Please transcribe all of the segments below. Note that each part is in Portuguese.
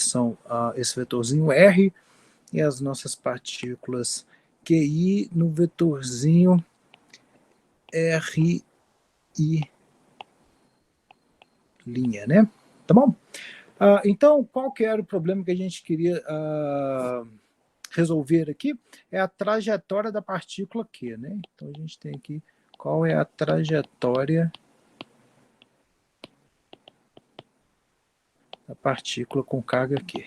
são esse vetorzinho R e as nossas partículas QI no vetorzinho RI linha, né? Tá bom? Então, qual que era o problema que a gente queria resolver aqui? É a trajetória da partícula Q, né? Então, a gente tem aqui qual é a trajetória da partícula com carga Q.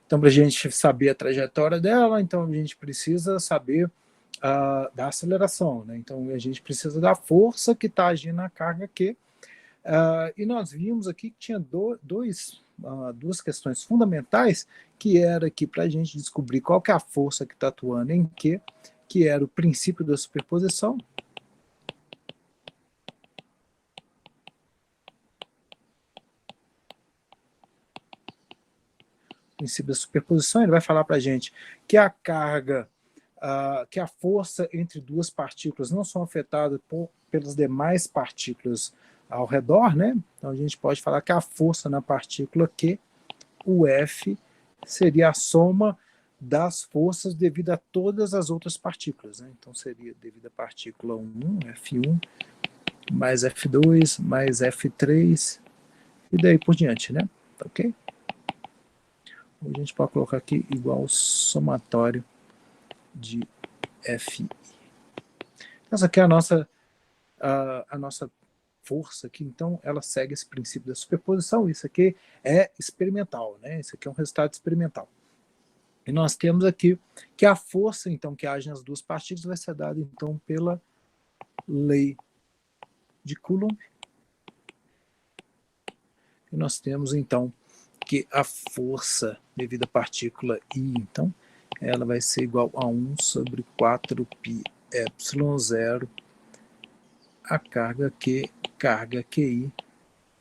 Então, para a gente saber a trajetória dela, então a gente precisa saber da aceleração, né? Então, a gente precisa da força que está agindo na carga Q. E nós vimos aqui que tinha duas questões fundamentais, que era aqui para a gente descobrir qual que é a força que está atuando em Q, que era o princípio da superposição. O princípio da superposição, ele vai falar para a gente que a carga, que a força entre duas partículas não são afetadas pelas demais partículas ao redor, né? Então a gente pode falar que a força na partícula Q, o F, seria a soma das forças devido a todas as outras partículas, né? Então seria devido à partícula 1, F1, mais F2, mais F3, e daí por diante, né? Tá ok? A gente pode colocar aqui igual somatório de Fi. Essa aqui é a nossa força aqui, então ela segue esse princípio da superposição. Isso aqui é experimental, né? Isso aqui é um resultado experimental. E nós temos aqui que a força, então, que age nas duas partículas vai ser dada, então, pela lei de Coulomb. E nós temos, então, que a força devido à partícula I, então, ela vai ser igual a 1 sobre 4πε0 a carga QI,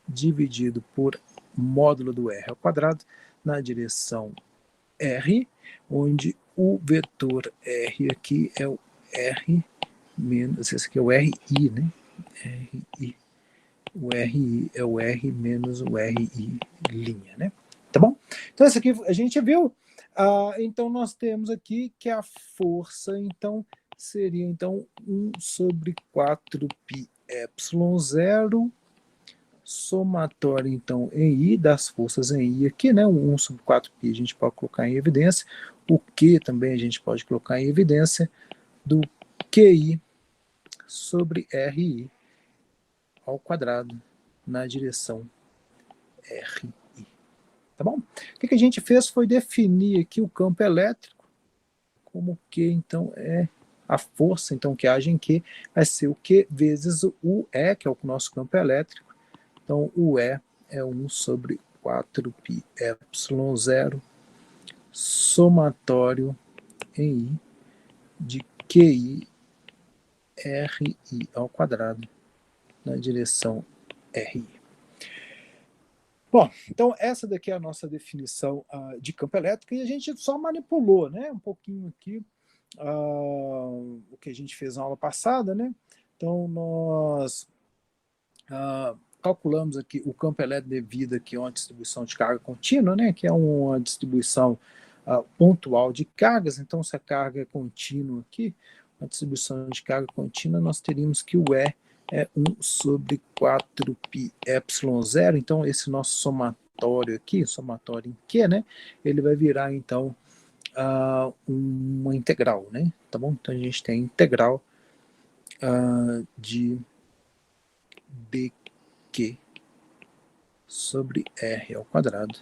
dividido por módulo do R ao quadrado, na direção R, onde o vetor R aqui é o R menos, esse aqui é o RI, né? RI. O RI é o R menos o RI linha, né? Tá bom? Então, esse aqui a gente viu. Então, nós temos aqui que a força, então, seria, então, 1 sobre 4πε0, somatório, então, em I, das forças em I aqui, né? 1 sobre 4π a gente pode colocar em evidência. O Q também a gente pode colocar em evidência, do QI sobre RI ao quadrado na direção RI. Tá bom? O que a gente fez foi definir aqui o campo elétrico como Q, então, é a força, então, que age em Q, vai ser o Q vezes o E, que é o nosso campo elétrico. Então, o E é 1 sobre 4πε0 somatório em I de QI RI ao quadrado na direção RI. Bom, então essa daqui é a nossa definição de campo elétrico, e a gente só manipulou, né, um pouquinho aqui o que a gente fez na aula passada, né? Então nós calculamos aqui o campo elétrico devido aqui a uma distribuição de carga contínua, né, que é uma distribuição pontual de cargas. Então, se a carga é contínua aqui, uma distribuição de carga contínua, nós teríamos que o E é 1 sobre 4πε0. Então, esse nosso somatório aqui, somatório em Q, né, ele vai virar, então, uma integral, né? Tá bom? Então, a gente tem a integral de dq sobre R ao quadrado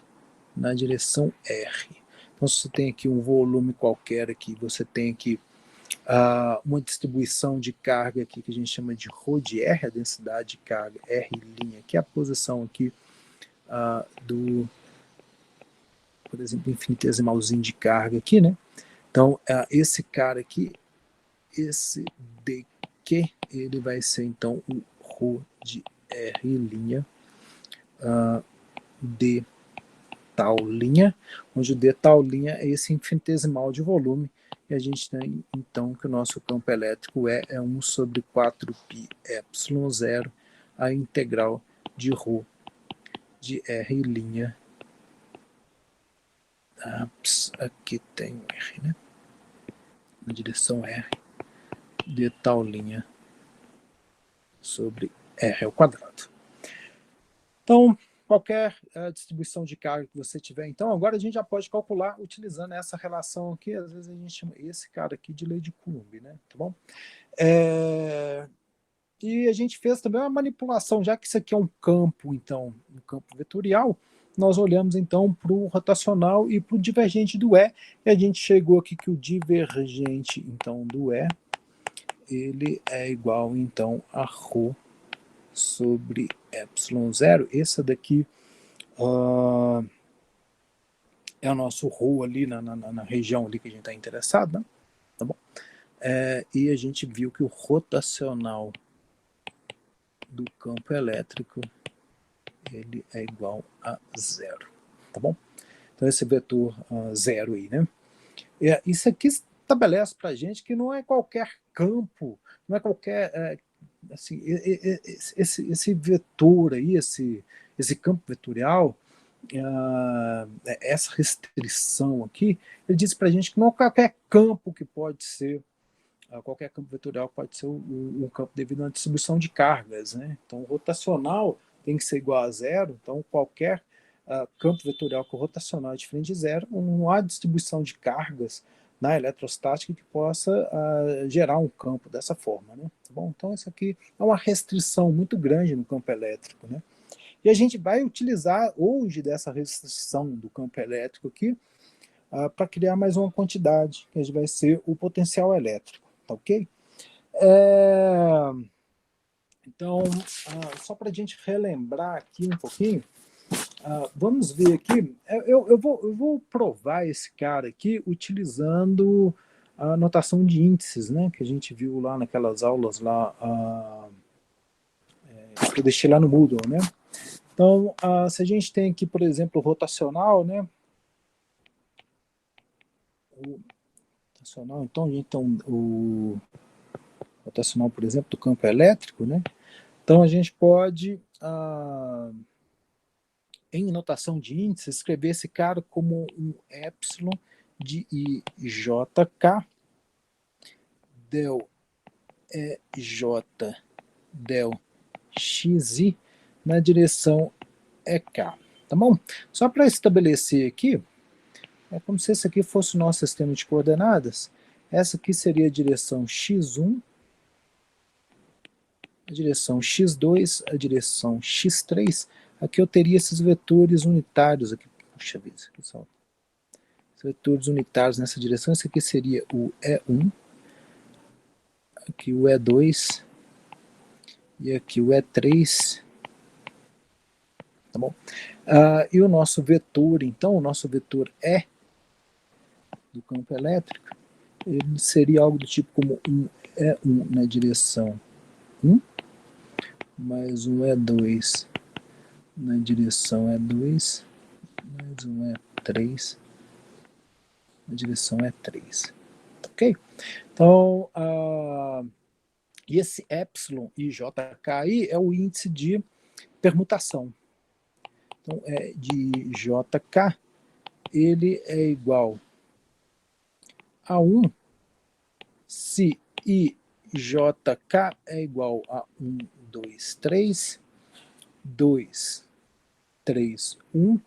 na direção R. Então, se você tem aqui um volume qualquer aqui, você tem aqui uma distribuição de carga aqui que a gente chama de ρ de R, a densidade de carga R', que é a posição aqui do, por exemplo, infinitesimalzinho de carga aqui, né? Então, esse cara aqui, esse dq, ele vai ser, então, o ρ de R', d tal linha, onde o d tal linha é esse infinitesimal de volume e a gente tem, então, que o nosso campo elétrico é 1 sobre 4πε0, a integral de ρ de R', aqui tem um R, né? Na direção R, de tal linha sobre R ao quadrado. Então, qualquer distribuição de carga que você tiver, então, agora a gente já pode calcular utilizando essa relação aqui, às vezes a gente chama esse cara aqui de lei de Coulomb, né? Tá bom? E a gente fez também uma manipulação, já que isso aqui é um campo, então, um campo vetorial, nós olhamos então para o rotacional e para o divergente do E, e a gente chegou aqui que o divergente então do E, ele é igual então a ρ sobre ε0. Esse daqui é o nosso ρ ali na região ali que a gente está interessado, né? Tá bom? E a gente viu que o rotacional do campo elétrico ele é igual a 0, tá bom? Então esse vetor 0 aí, né? Isso aqui estabelece para a gente que não é qualquer campo, não é qualquer assim, esse vetor aí, esse campo vetorial, essa restrição aqui, ele diz para a gente que não é qualquer campo que pode ser, qualquer campo vetorial pode ser um campo devido a uma distribuição de cargas, né? Então o rotacional tem que ser igual a 0, então qualquer campo vetorial com rotacional é diferente de 0, não há distribuição de cargas na eletrostática que possa gerar um campo dessa forma, né? Tá bom? Então isso aqui é uma restrição muito grande no campo elétrico, né? E a gente vai utilizar hoje dessa restrição do campo elétrico aqui para criar mais uma quantidade, que vai ser o potencial elétrico, tá ok? Então, só para a gente relembrar aqui um pouquinho, vamos ver aqui, eu vou provar esse cara aqui utilizando a notação de índices, né, que a gente viu lá naquelas aulas lá, que eu deixei lá no Moodle, né. Então, se a gente tem aqui, por exemplo, o rotacional, né, então a gente tem o rotacional, por exemplo, do campo elétrico, né, então a gente pode, em notação de índice, escrever esse cara como um epsilon de IJK del EJ del XI na direção EK. Tá bom? Só para estabelecer aqui, é como se esse aqui fosse o nosso sistema de coordenadas. Essa aqui seria a direção x1, a direção x2, a direção x3. Aqui eu teria esses vetores unitários aqui. Puxa vida, isso aqui são vetores unitários nessa direção. Esse aqui seria o E1, aqui o E2 e aqui o E3, tá bom? E o nosso vetor, então, o nosso vetor E do campo elétrico, ele seria algo do tipo como um E1 na direção 1, mais um E2 na direção E2, mais um E3 na direção E3. Ok? Então, e esse epsilon e JK aí é o índice de permutação. Então, de JK, ele é igual a 1 se IJK é igual a 1, 2, 3, 2, 3, 1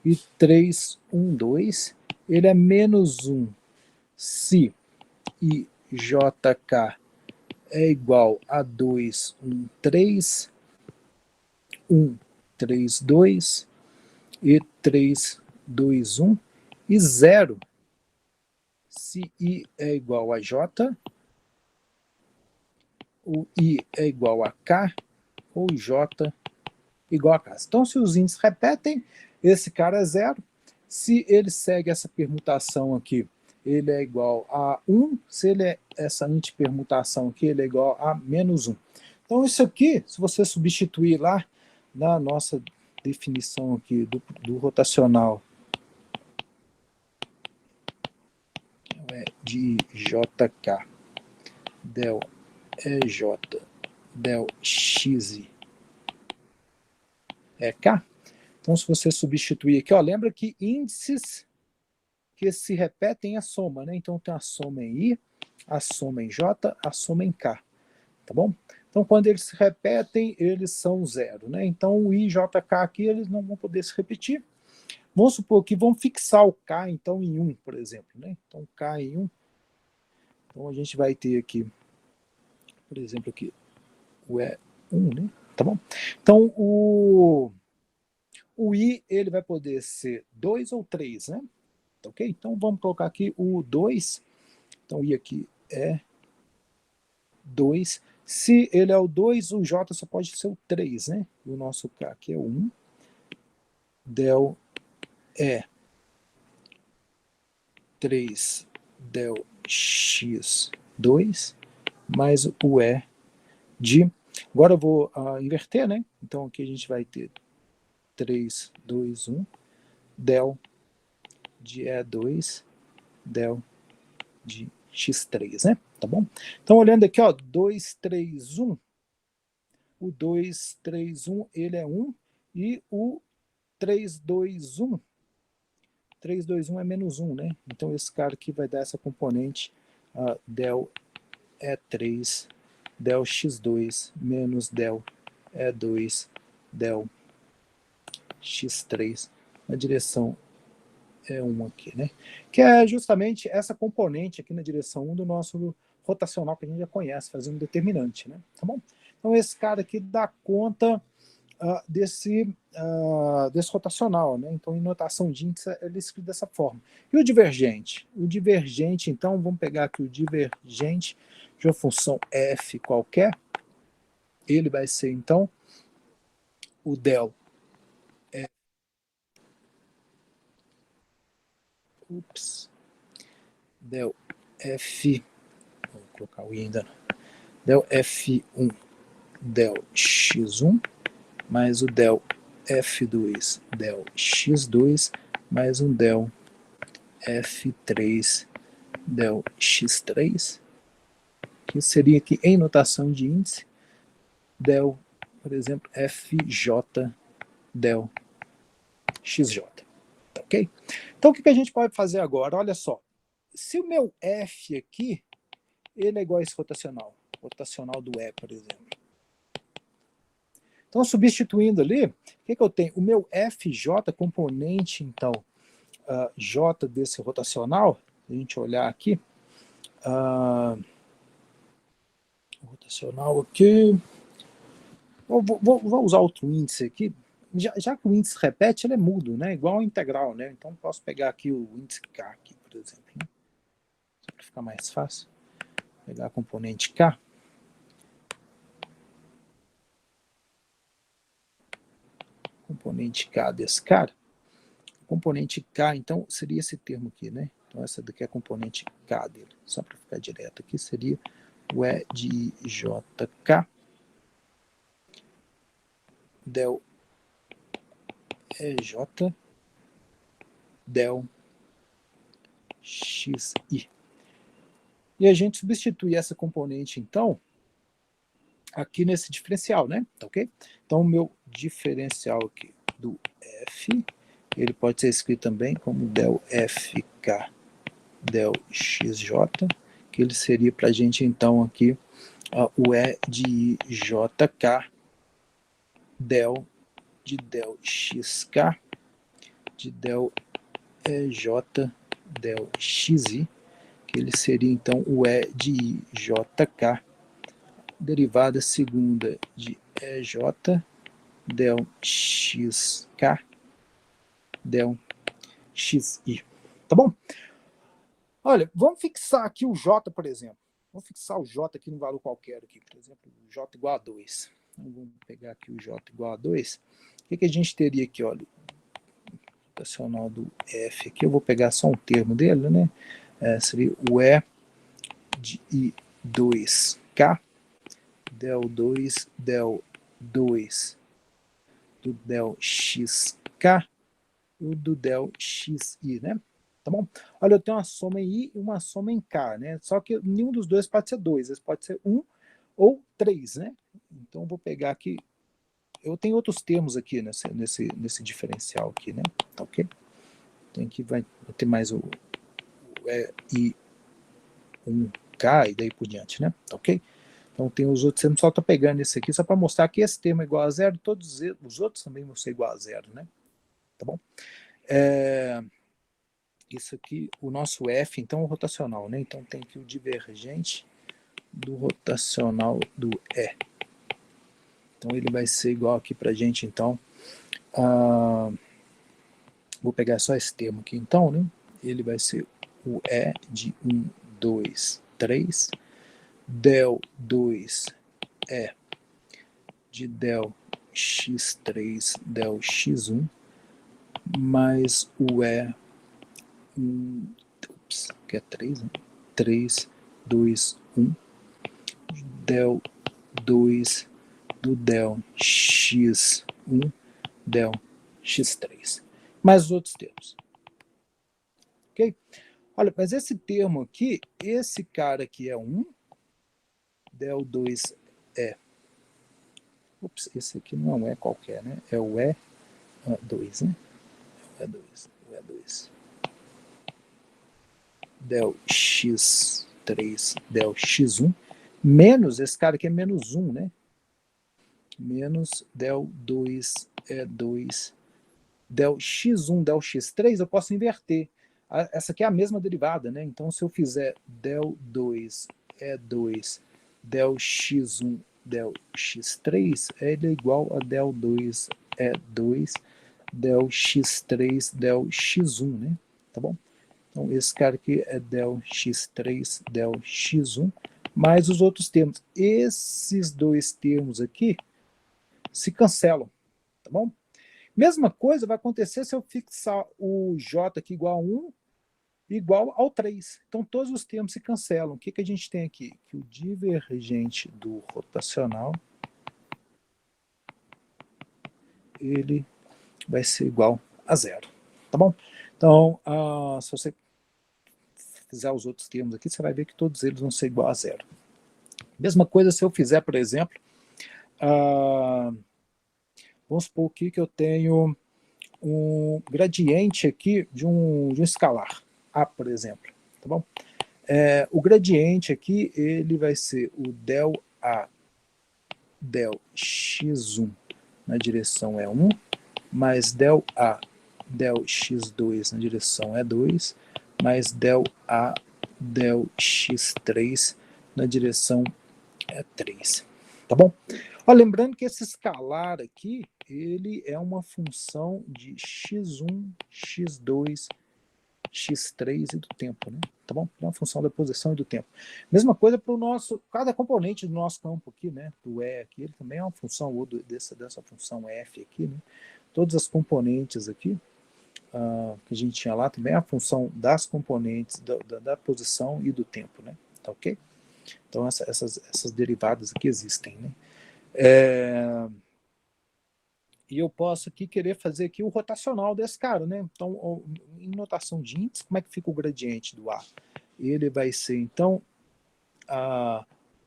e 3, 1, 2. Ele é menos 1 se IJK é igual a 2, 1, 3, 1, 3, 2 e 3, 2, 1 e 0 se I é igual a J, o I é igual a K ou J igual a K. Então, se os índices repetem, esse cara é 0. Se ele segue essa permutação aqui, ele é igual a 1. Se ele é essa antipermutação aqui, ele é igual a menos 1. Então, isso aqui, se você substituir lá na nossa definição aqui do rotacional de JK, del EJ, del XI é K. Então, se você substituir aqui, ó, lembra que índices que se repetem é a soma, né? Então, tem a soma em I, a soma em J, a soma em K, tá bom? Então, quando eles se repetem, eles são zero, né? Então, o I e JK aqui, eles não vão poder se repetir. Vamos supor que vamos fixar o K, então, em 1, por exemplo, né? Então, K em 1. Então, a gente vai ter aqui, por exemplo, aqui, o E1, né? Tá bom? Então, o I, ele vai poder ser 2 ou 3, né? Ok? Então, vamos colocar aqui o 2. Então, o I aqui é 2. Se ele é o 2, o J só pode ser o 3, né? O nosso K aqui é o 1. Del E 3 del X2 mais o E de... Agora eu vou inverter, né? Então aqui a gente vai ter 3, 2, 1, del de E2, del de X3, né? Tá bom? Então olhando aqui, ó, 2, 3, 1, o 2, 3, 1, ele é 1, e o 3, 2, 1, 3, 2, 1 é menos 1, né? Então esse cara aqui vai dar essa componente del E3, del X2 menos del E2, del X3 na direção E1 aqui, né? Que é justamente essa componente aqui na direção 1 do nosso rotacional que a gente já conhece, fazendo um determinante, né? Tá bom? Então esse cara aqui dá conta desse rotacional, né? Então em notação de índice ele é escrito dessa forma. E o divergente? O divergente, então, vamos pegar aqui o divergente de uma função f qualquer, ele vai ser, então, o del del f, vou colocar o i ainda não, del f1 del x1 mais o del f2 del x2 mais um del f3 del x3, que seria aqui em notação de índice, del, por exemplo, fj del xj. Tá ok? Então o que a gente pode fazer agora? Olha só, se o meu f aqui, ele é igual a esse rotacional do E, por exemplo. Então, substituindo ali, o que eu tenho? O meu fj, componente, então, j desse rotacional, se a gente olhar aqui, rotacional aqui, vou usar outro índice aqui, já que o índice repete, ele é mudo, né? Igual ao integral, né? Então, posso pegar aqui o índice K, aqui, por exemplo, né? Só para ficar mais fácil. Pegar a componente K. Componente K desse cara. Componente K, então, seria esse termo aqui, né? Então, essa daqui é a componente K dele. Só para ficar direto aqui, seria o E de JK del EJ del XI. E a gente substitui essa componente, então, aqui nesse diferencial, né? Tá ok? Então, o meu diferencial aqui do F, ele pode ser escrito também como del FK del XJ, que ele seria para a gente, então, aqui, o E de JK del de del XK de del EJ del XI, que ele seria, então, o E de JK derivada segunda de EJ del XK del XI. Tá bom? Olha, vamos fixar aqui o J, por exemplo. Vamos fixar o J aqui no valor qualquer, aqui, por exemplo, o J igual a 2. Então, vamos pegar aqui o J igual a 2. O que a gente teria aqui? Olha, o rotacional do F aqui, eu vou pegar só um termo dele, né? Seria o E de I2K del 2 del 2 do del XK e o do del XI, né? Tá bom? Olha, eu tenho uma soma em I e uma soma em K, né? Só que nenhum dos dois pode ser 2, pode ser 1 ou 3, né? Então, eu vou pegar aqui. Eu tenho outros termos aqui nesse diferencial aqui, né? Tá ok? Tem que vai ter mais o I1K e daí por diante, né? Tá ok? Então, tem os outros termos, só estou pegando esse aqui só para mostrar que esse termo é igual a zero, todos os outros também vão ser igual a zero, né? Tá bom? Isso aqui, o nosso F, então, é o rotacional, né? Então, tem aqui o divergente do rotacional do E. Então, ele vai ser igual aqui para a gente, então, vou pegar só esse termo aqui, então, né? Ele vai ser o E de 1, 2, 3, del 2E de del x3, del x1, mais o E, que é 3, né? 3, 2, 1, del 2 do del x1, del x3. Mais os outros termos. Ok? Olha, mas esse termo aqui, esse cara aqui é 1, del 2E. Ups, esse aqui não é qualquer, né? É o E2, né? O E2, o E2. Del x3, del x1, menos esse cara aqui é menos 1, né? Menos del 2E2, del x1, del x3, eu posso inverter. Essa aqui é a mesma derivada, né? Então, se eu fizer del 2E2, del x1, del x3, ele é igual a del 2E2, del x3, del x1, né? Tá bom? Então, esse cara aqui é del x3, del x1, mais os outros termos. Esses dois termos aqui se cancelam, tá bom? Mesma coisa vai acontecer se eu fixar o J aqui igual a 1, igual ao 3. Então, todos os termos se cancelam. O que, que a gente tem aqui? Que o divergente do rotacional ele vai ser igual a zero. Tá bom? Então, se você fizer os outros termos aqui, você vai ver que todos eles vão ser igual a zero. Mesma coisa se eu fizer, por exemplo, vamos supor aqui que eu tenho um gradiente aqui de um escalar, A, por exemplo. Tá bom? O gradiente aqui, ele vai ser o del A, del x1 na direção E1, mais del A, del x2 na direção E2, mais del A, del x3 na direção E3. Tá bom? Ó, lembrando que esse escalar aqui, ele é uma função de x1, x2, x3 e do tempo, né? Tá bom? É uma função da posição e do tempo. Mesma coisa para o nosso, cada componente do nosso campo aqui, né? Do E aqui, ele também é uma função ou dessa função F aqui, né? Todas as componentes aqui que a gente tinha lá também é a função das componentes da posição e do tempo, né? Tá ok? Então essas derivadas aqui existem, né? E eu posso aqui querer fazer aqui o rotacional desse cara, né? Então, em notação de índice, como é que fica o gradiente do A? Ele vai ser, então,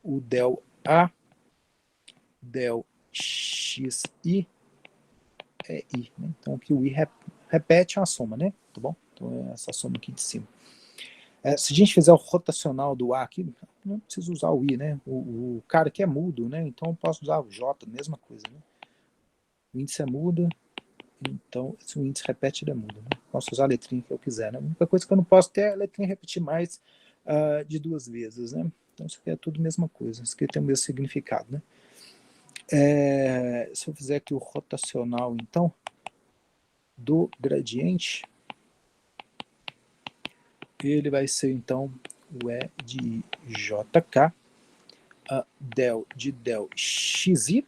o del A, del xi, é I, né? Então, aqui o I repete uma soma, né? Tá bom? Então, é essa soma aqui de cima. Se a gente fizer o rotacional do A aqui, não preciso usar o I, né? O cara aqui é mudo, né? Então, eu posso usar o J, mesma coisa, né? O índice é mudo, então, se o índice repete, ele é mudo. Né? Posso usar a letrinha que eu quiser. Né? A única coisa que eu não posso ter é a letrinha repetir mais de 2 vezes. Né? Então, isso aqui é tudo a mesma coisa. Isso aqui tem o mesmo significado. Né? Se eu fizer aqui o rotacional, então, do gradiente, ele vai ser, então, o E de JK, del de del XI,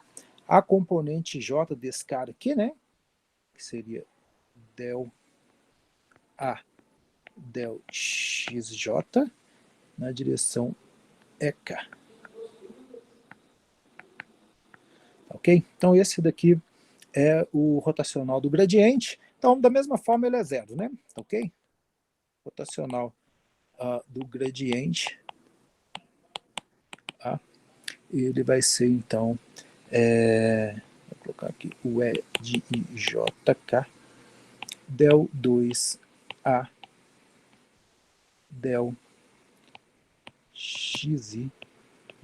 a componente J desse cara aqui, né? Que seria del A del XJ na direção EK. Ok? Então, esse daqui é o rotacional do gradiente. Então, da mesma forma, ele é zero, né? Ok? rotacional do gradiente, tá? Ele vai ser, então, vou colocar aqui o E de IJK, del 2A, del XI,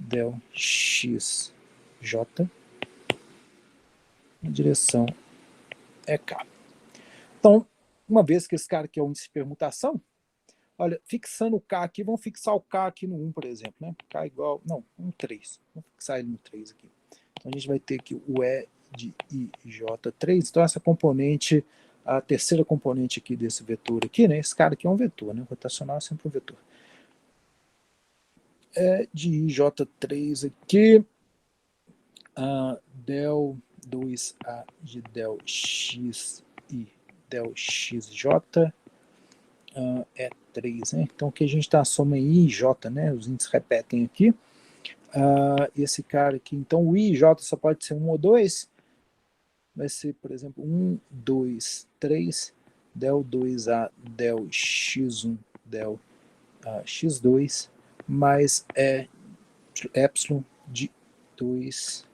del XJ, na direção EK. Então, uma vez que esse cara aqui é um índice de permutação, olha, fixando o K aqui, vamos fixar o K aqui no 1, por exemplo, né? K igual, não, 3. Vamos fixar ele no 3 aqui. Então a gente vai ter aqui o E de IJ3. Então essa componente, a terceira componente aqui desse vetor aqui, né? Esse cara aqui é um vetor, né? O rotacional é sempre um vetor. E de IJ3 aqui, del 2A de del XI, del XJ, é 3, né? Então aqui a gente está a soma em I e J, né? Os índices repetem aqui. Esse cara aqui, então o I e J só pode ser 1 ou 2, vai ser, por exemplo, 1, 2, 3, del 2A, del x1, del x2, mais epsilon de 2,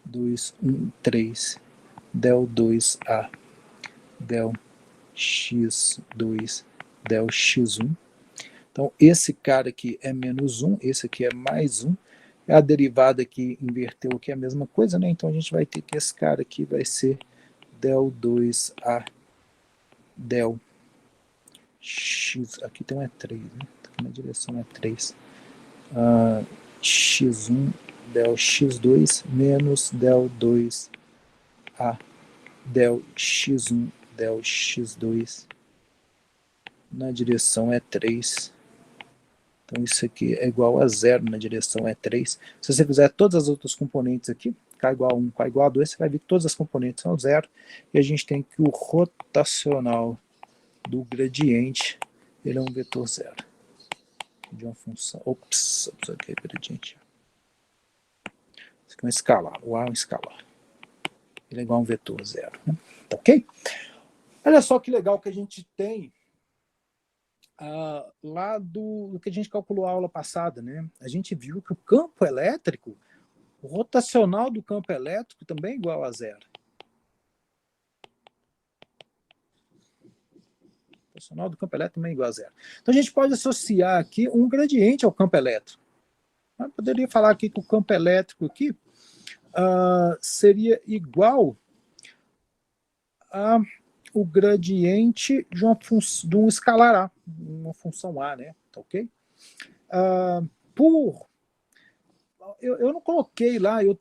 2, 1, 3, del 2A, del x2, del x1. Então, esse cara aqui é menos 1, esse aqui é mais 1. A derivada aqui inverteu aqui é a mesma coisa, né? Então, a gente vai ter que esse cara aqui vai ser del 2A, del x, aqui tem um E3, né? Aqui na direção E3. X1, del x2, menos del 2A, del x1, del x2, na direção E3. Então isso aqui é igual a 0 na direção E3. Se você fizer todas as outras componentes aqui, K igual a 1, K igual a 2, você vai ver que todas as componentes são 0. E a gente tem que o rotacional do gradiente, ele é um vetor 0. De uma função. Ops, aqui é gradiente. Isso aqui é um escalar. O A é um escalar. Ele é igual a um vetor 0. Né? Tá ok? Olha só que legal que a gente tem lá do que a gente calculou a aula passada, né? A gente viu que o campo elétrico, o rotacional do campo elétrico também é igual a 0. O rotacional do campo elétrico também é igual a 0. Então a gente pode associar aqui um gradiente ao campo elétrico. Eu poderia falar aqui que o campo elétrico aqui seria igual a o gradiente de um escalar A, uma função A, né? Tá ok? Eu não coloquei lá, eu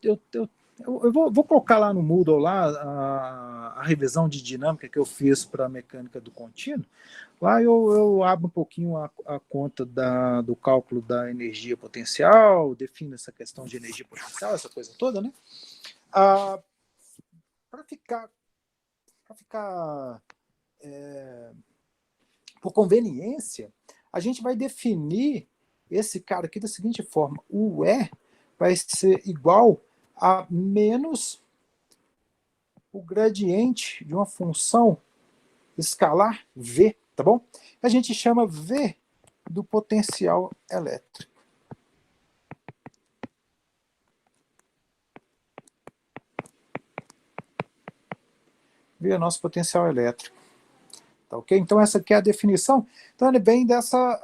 vou colocar lá no Moodle lá a revisão de dinâmica que eu fiz para a mecânica do contínuo. Lá eu abro um pouquinho a conta do cálculo da energia potencial, defino essa questão de energia potencial, essa coisa toda, né? Para ficar por conveniência, a gente vai definir esse cara aqui da seguinte forma: o E vai ser igual a menos o gradiente de uma função escalar V, tá bom? A gente chama V do potencial elétrico. V é nosso potencial elétrico. Tá ok? Então essa aqui é a definição. Então ele vem dessa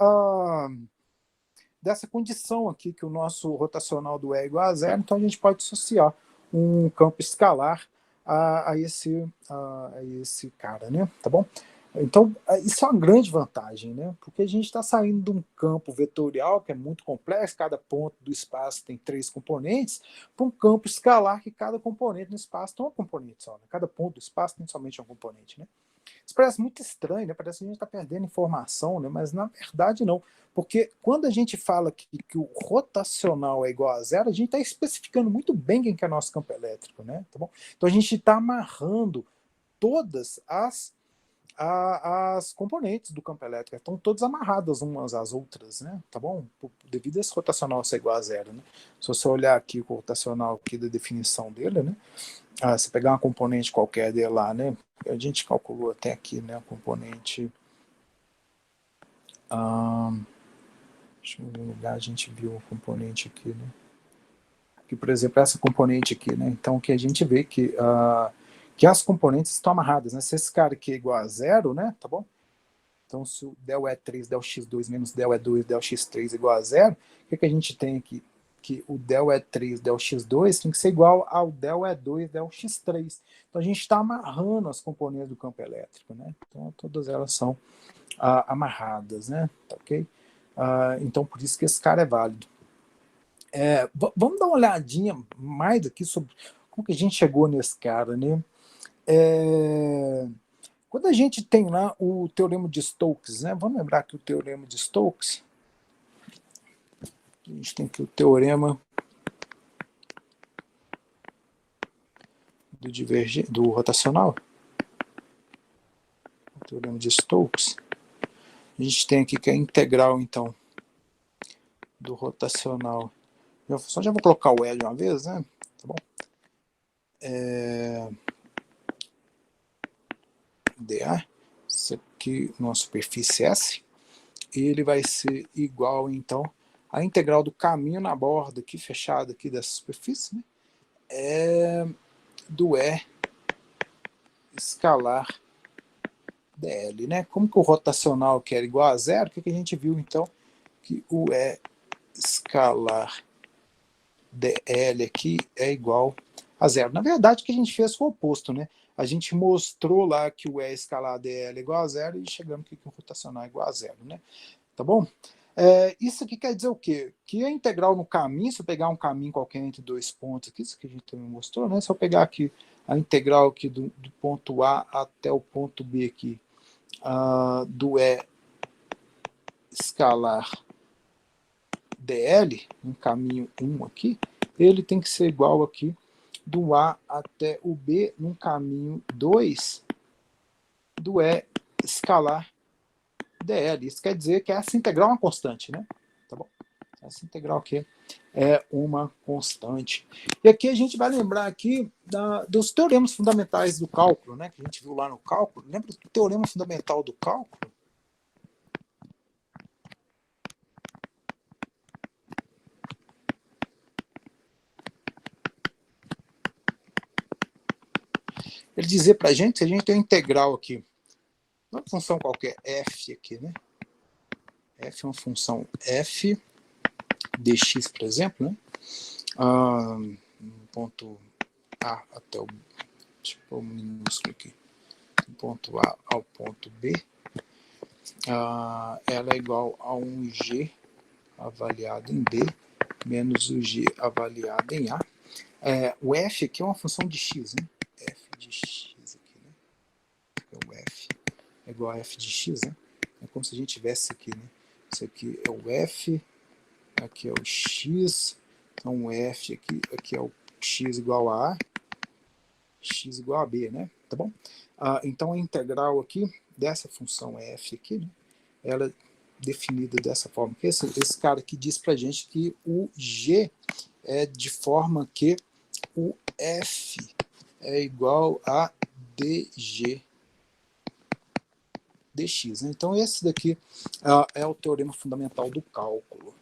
condição aqui, que o nosso rotacional do E é igual a 0, então a gente pode associar um campo escalar a esse cara, né? Tá bom? Então, isso é uma grande vantagem, né? Porque a gente está saindo de um campo vetorial, que é muito complexo, cada ponto do espaço tem 3 componentes, para um campo escalar, que cada componente no espaço tem uma componente só, né? Cada ponto do espaço tem somente uma componente, né? Isso parece muito estranho, né? Parece que a gente está perdendo informação, né? Mas na verdade não. Porque quando a gente fala que o rotacional é igual a 0, a gente está especificando muito bem quem que é nosso campo elétrico, né? Tá bom? Então a gente está amarrando todas as as componentes do campo elétrico estão todas amarradas umas às outras, né? Tá bom? Devido a esse rotacional ser igual a zero, né? Se você olhar aqui o rotacional aqui da definição dele, né? Se pegar uma componente qualquer dele lá, né? A gente calculou até aqui, né? A componente. Deixa eu ver um lugar, a gente viu a componente aqui, né? Aqui, por exemplo, essa componente aqui, né? Então, que a gente vê que as componentes estão amarradas, né? Se esse cara aqui é igual a zero, né? Tá bom? Então, se o del E3, del x2 menos del E2, del x3 igual a zero, o que a gente tem aqui? Que o del E3, del x2 tem que ser igual ao del E2, del x3. Então, a gente está amarrando as componentes do campo elétrico, né? Então, todas elas são amarradas, né? Tá ok? Então, por isso que esse cara é válido. Vamos dar uma olhadinha mais aqui sobre como que a gente chegou nesse cara, né? Quando a gente tem lá o teorema de Stokes, né? Vamos lembrar que o teorema de Stokes, a gente tem aqui o teorema do rotacional, o teorema de Stokes. A gente tem aqui que é a integral, então, do rotacional. Já vou colocar o E de uma vez, né? Tá bom? dA, isso aqui numa superfície S, e ele vai ser igual, então, à integral do caminho na borda aqui, fechado aqui dessa superfície, né? Do E escalar dl, né? Como que o rotacional que era igual a zero, o que a gente viu, então? Que o E escalar dl aqui é igual a zero. Na verdade, o que a gente fez foi o oposto, né? A gente mostrou lá que o E escalar dl é igual a zero e chegamos aqui que o rotacional é igual a zero, né? Tá bom? Isso aqui quer dizer o quê? Que a integral no caminho, se eu pegar um caminho qualquer entre dois pontos aqui, isso que a gente também mostrou, né? Se eu pegar aqui a integral aqui do ponto A até o ponto B aqui, do E escalar dl, um caminho 1 aqui, ele tem que ser igual aqui do A até o B, num caminho 2, do E escalar dl. Isso quer dizer que essa integral é uma constante, né? Tá bom? Essa integral aqui é uma constante. E aqui a gente vai lembrar aqui dos teoremas fundamentais do cálculo, né? Que a gente viu lá no cálculo. Lembra do teorema fundamental do cálculo? Ele dizia para a gente que a gente tem uma integral aqui, uma função qualquer, f aqui, né? F é uma função f dx, por exemplo, né? Ponto A até o, deixa eu pôr um minúsculo aqui, do ponto A ao ponto B, ela é igual a um g avaliado em B menos o g avaliado em A. O f aqui é uma função de x, né? F de x aqui, né? O f é igual a f de x, né? É como se a gente tivesse aqui, né? Isso aqui é o f, aqui é o x, então o f aqui é o x igual a x igual a b, né? Tá bom? Então a integral aqui dessa função f aqui, né? Ela é definida dessa forma. Esse cara aqui diz pra gente que o g é de forma que o f é igual a dg dx, né? Então esse daqui é o teorema fundamental do cálculo.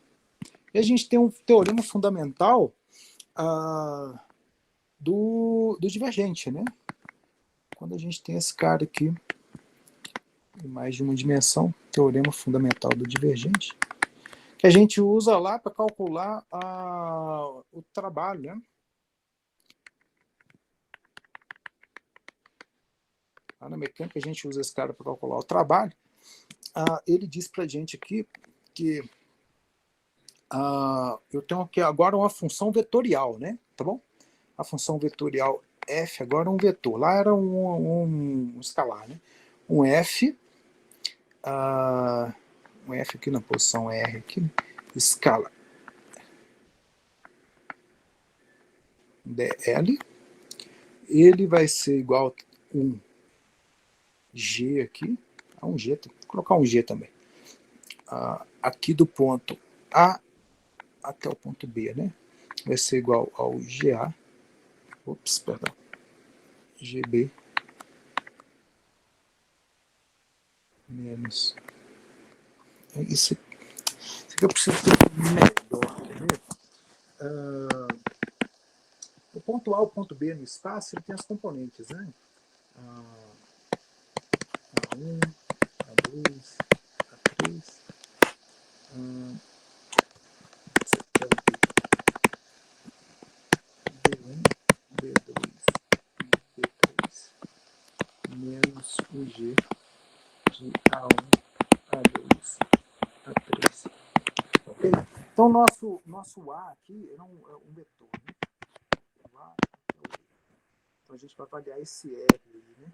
E a gente tem um teorema fundamental do divergente, né? Quando a gente tem esse cara aqui em mais de uma dimensão, teorema fundamental do divergente, que a gente usa lá para calcular o trabalho, né? Lá na mecânica a gente usa esse cara para calcular o trabalho. Ele diz para a gente aqui que eu tenho aqui agora uma função vetorial, né? Tá bom? A função vetorial f agora é um vetor. Lá era um escalar, né? Um f, um f aqui na posição r aqui, escala dl, ele vai ser igual a 1 G aqui, um G, vou colocar um G também, aqui do ponto A até o ponto B, né? Vai ser igual ao GA, GB menos. Isso aqui eu preciso ter melhor, quer ver? O ponto A e o ponto B no espaço, ele tem as componentes, né? A1, A2, A3, B1, B2, B3, menos o G de A1, A2, A3. Ok? Então, nosso A aqui é um vetor, né? O A é o B. Então, a gente vai avaliar esse R aí, né?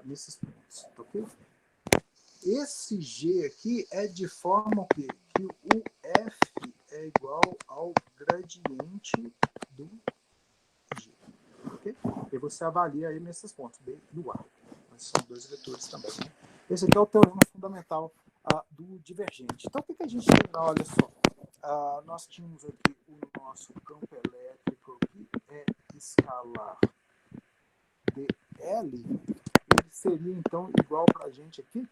Nesses pontos, ok? Esse G aqui é de forma que o F é igual ao gradiente do G. Okay? E você avalia aí nesses pontos, B e o A. Mas são dois vetores também. Né? Esse aqui é o teorema fundamental do divergente. Então, o que a gente tem lá? Olha só. Nós tínhamos aqui o nosso campo elétrico, que é escalar dl. Ele seria, então, igual para a gente aqui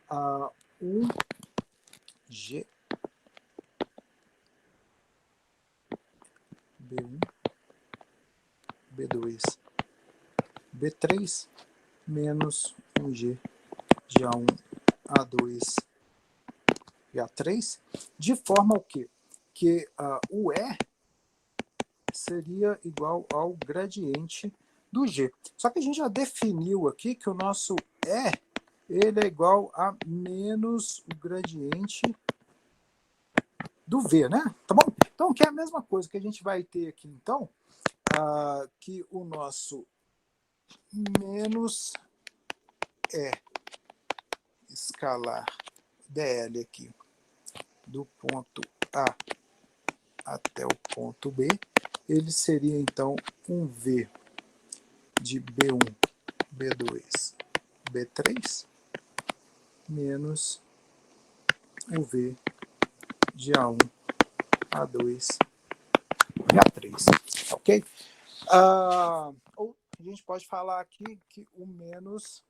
a 1G B1, B2, B3 menos 1G de A1, A2 e A3, de forma ao quê? Que o E seria igual ao gradiente do G. Só que a gente já definiu aqui que o nosso E ele é igual a menos o gradiente do V, né? Tá bom? Então, que é a mesma coisa que a gente vai ter aqui, então, que o nosso menos E escalar dl aqui, do ponto A até o ponto B, ele seria, então, um V de B1, B2, B3, menos o V de A1, A2 e A3, ok? Ou a gente pode falar aqui que o menos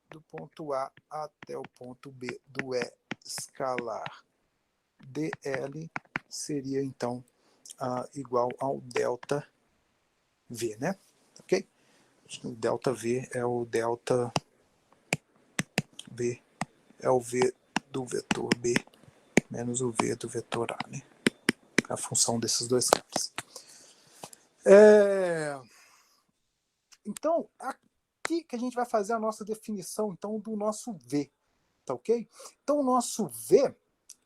do ponto A até o ponto B do E escalar dl seria, então, igual ao delta V, né? Ok? O delta V é o delta B, é o V do vetor B menos o V do vetor A, né? A função desses dois caras. Então, aqui que a gente vai fazer a nossa definição, então, do nosso V, tá ok? Então, o nosso V,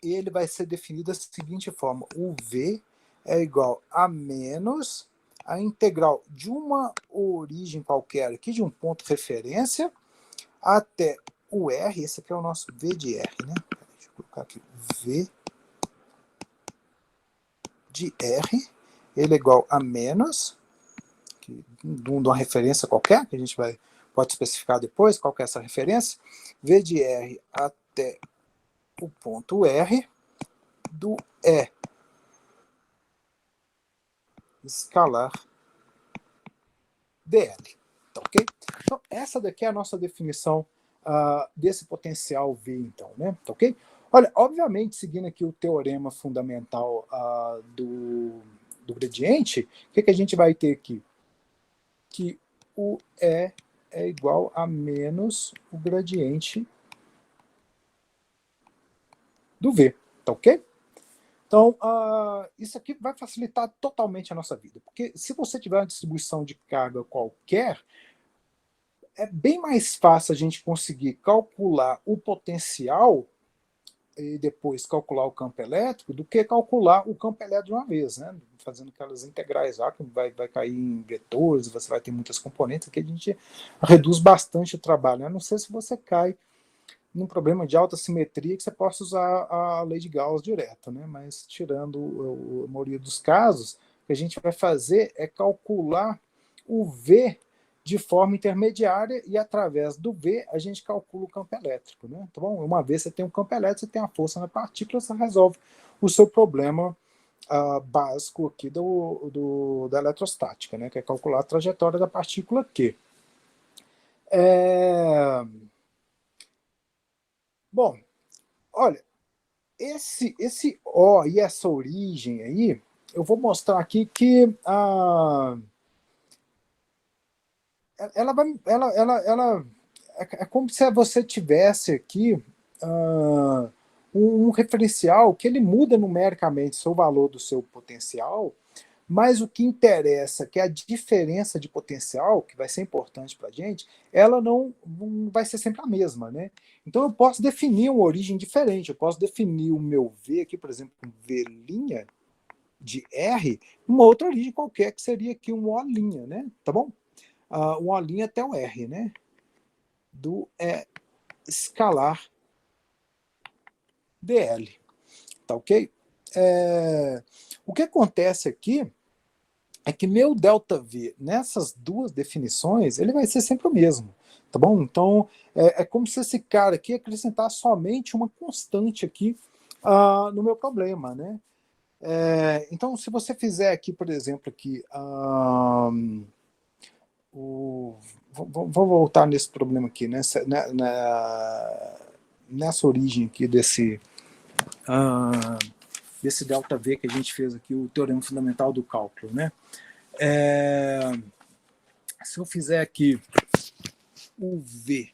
ele vai ser definido da seguinte forma: o V é igual a menos a integral de uma origem qualquer aqui, de um ponto de referência, até o R, esse aqui é o nosso V de R, né? Deixa eu colocar aqui, V de R, ele é igual a menos, de uma referência qualquer, que a gente pode especificar depois qual que é essa referência, V de R até o ponto R, do E escalar dl. Tá ok? Então, essa daqui é a nossa definição desse potencial V, então, né? Tá ok? Olha, obviamente, seguindo aqui o teorema fundamental do gradiente, o que a gente vai ter aqui? Que o E é igual a menos o gradiente do V, tá ok? Então, isso aqui vai facilitar totalmente a nossa vida, porque se você tiver uma distribuição de carga qualquer, é bem mais fácil a gente conseguir calcular o potencial e depois calcular o campo elétrico do que calcular o campo elétrico de uma vez, né? Fazendo aquelas integrais lá, que vai cair em vetores, você vai ter muitas componentes, que a gente reduz bastante o trabalho. Né? Não sei se você cai num problema de alta simetria que você possa usar a lei de Gauss direto, né? Mas tirando a maioria dos casos, o que a gente vai fazer é calcular o V de forma intermediária, e através do V a gente calcula o campo elétrico, né? Tá bom? Uma vez você tem um campo elétrico, você tem a força na partícula, você resolve o seu problema básico aqui da eletrostática, né? Que é calcular a trajetória da partícula Q. Bom, olha, esse O e essa origem aí, eu vou mostrar aqui que ela é como se você tivesse aqui um referencial que ele muda numericamente o valor do seu potencial, mas o que interessa, que é a diferença de potencial, que vai ser importante para a gente, ela não vai ser sempre a mesma, né? Então eu posso definir uma origem diferente, eu posso definir o meu V aqui, por exemplo, um V' de R, uma outra origem qualquer, que seria aqui um O', né? Tá bom? Um O' até o R, né? Do escalar dl. Tá ok? O que acontece aqui é que meu ΔV nessas duas definições ele vai ser sempre o mesmo, tá bom? Então é como se esse cara aqui acrescentasse somente uma constante aqui no meu problema, né? Então se você fizer aqui, por exemplo, aqui vou voltar nesse problema aqui, nessa origem aqui desse ΔV que a gente fez aqui, o teorema fundamental do cálculo, né? Se eu fizer aqui o V,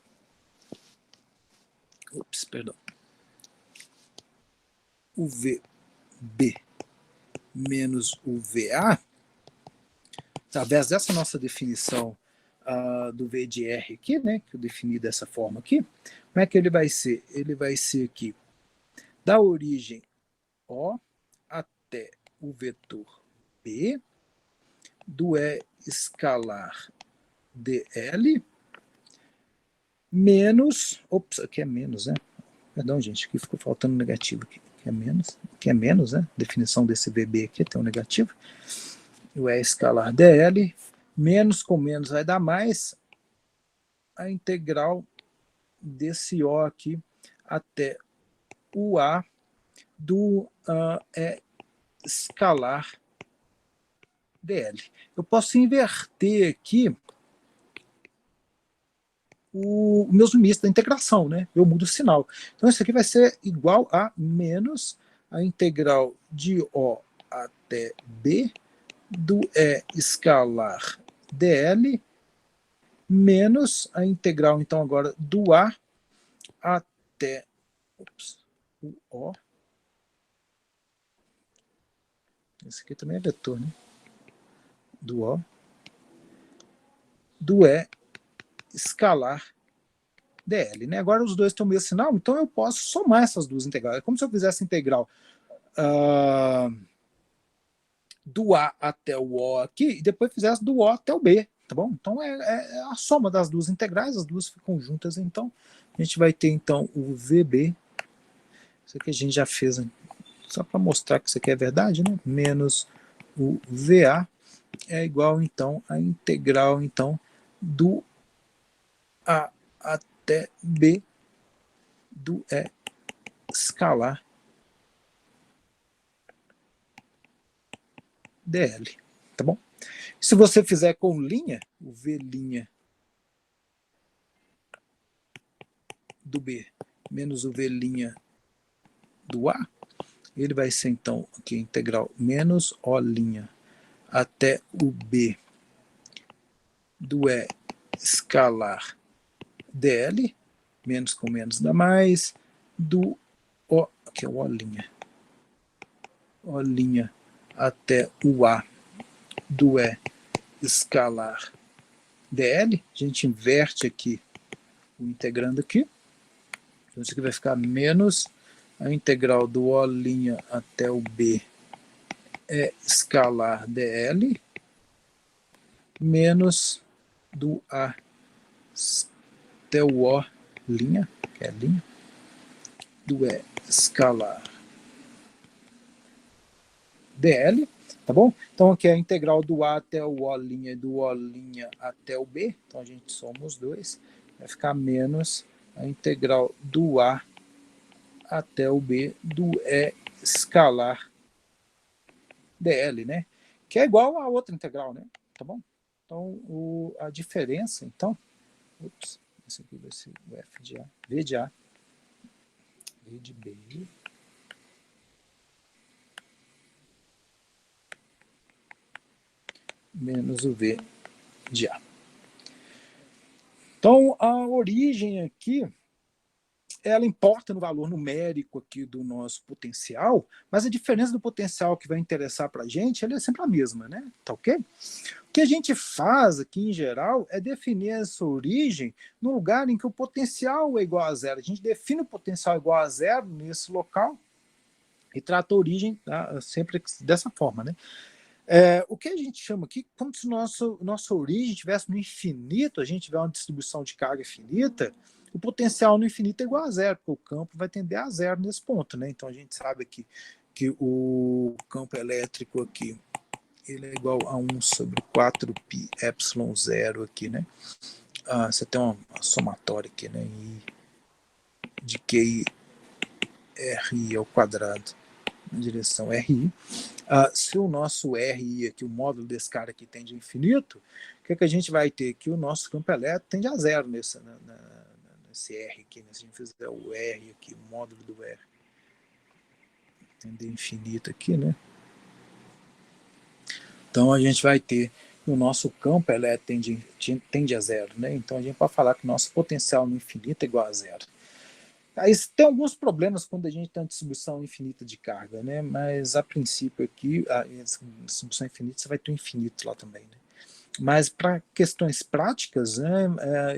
o VB menos o VA, através dessa nossa definição do V de R aqui, né, que eu defini dessa forma aqui, como é que ele vai ser? Ele vai ser aqui, da origem O até o vetor B, do E escalar dl, menos, aqui é menos, né? Perdão, gente, aqui ficou faltando negativo aqui. Aqui é menos, né? Definição desse VB aqui tem um negativo. O E escalar dl, menos com menos vai dar mais, a integral desse O aqui até o A do E escalar dl. Eu posso inverter aqui o meus limites da integração, né? Eu mudo o sinal. Então isso aqui vai ser igual a menos a integral de O até B do E escalar dl menos a integral, então, agora do A até o O. Esse aqui também é vetor, né? Do O do E escalar dl, né? Agora os dois estão o mesmo sinal, então eu posso somar essas duas integrais. É como se eu fizesse a integral do A até o O aqui e depois fizesse do O até o B, tá bom? Então é a soma das duas integrais, as duas ficam juntas, então a gente vai ter então o VB, isso aqui a gente já fez só para mostrar que isso aqui é verdade, né? Menos o VA é igual então a integral então do A até B do E escalar dl, tá bom? Se você fizer com linha, o V' do B menos o V' do A, ele vai ser então aqui a integral menos O' até o B do E escalar dl, menos com menos dá mais, do O, aqui é o O' até o A do E escalar dl, a gente inverte aqui o integrando aqui, então isso aqui vai ficar menos a integral do O' até o B é escalar dl, menos do A até o O', que é linha, do E escalar dl, Tá bom? Então aqui é a integral do A até o O' e do O' até o B. Então a gente soma os dois. Vai ficar menos a integral do A até o B do E escalar dl, né? Que é igual a outra integral, né? Tá bom? Então a diferença, então, esse aqui vai ser o F de A, V de A, V de B, menos o V de A. Então, a origem aqui, ela importa no valor numérico aqui do nosso potencial, mas a diferença do potencial que vai interessar para a gente, ela é sempre a mesma, né? Tá ok? O que a gente faz aqui, em geral, é definir essa origem no lugar em que o potencial é igual a zero. A gente define o potencial igual a zero nesse local e trata a origem, tá, sempre dessa forma, né? O que a gente chama aqui, como se nossa origem estivesse no infinito, a gente tiver uma distribuição de carga infinita, o potencial no infinito é igual a zero, porque o campo vai tender a zero nesse ponto, né? Então a gente sabe aqui que o campo elétrico aqui, ele é igual a 1 sobre 4π epsilon zero aqui, né? Você tem uma somatória aqui, né? De QI RI ao quadrado na direção RI. Se o nosso RI aqui, o módulo desse cara aqui tende a infinito, o que a gente vai ter? Que o nosso campo elétrico tende a zero nesse R aqui, né? Se a gente fizer o R aqui, o módulo do R tende a infinito aqui, né? Então a gente vai ter o nosso campo elétrico tende a zero, né? Então a gente pode falar que o nosso potencial no infinito é igual a zero. Aí tem alguns problemas quando a gente tem uma distribuição infinita de carga, né? Mas a princípio aqui, a distribuição infinita, você vai ter um infinito lá também, né? Mas para questões práticas, né,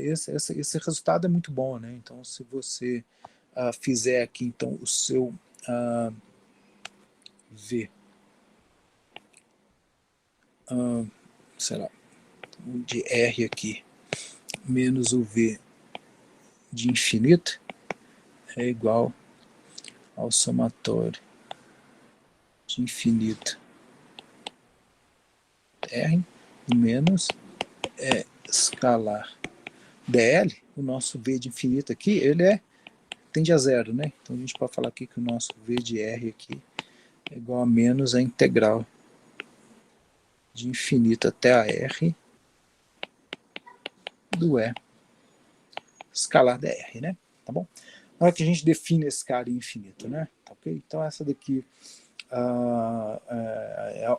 esse resultado é muito bom, né? Então, se você fizer aqui então o seu V, sei lá, o de R aqui, menos o V de infinito, é igual ao somatório de infinito R menos escalar dl, o nosso V de infinito aqui, ele tende a zero, né? Então a gente pode falar aqui que o nosso V de R aqui é igual a menos a integral de infinito até a R do E escalar dr, né? Tá bom? Na hora que a gente define esse cara em infinito, né? Tá ok? Então essa daqui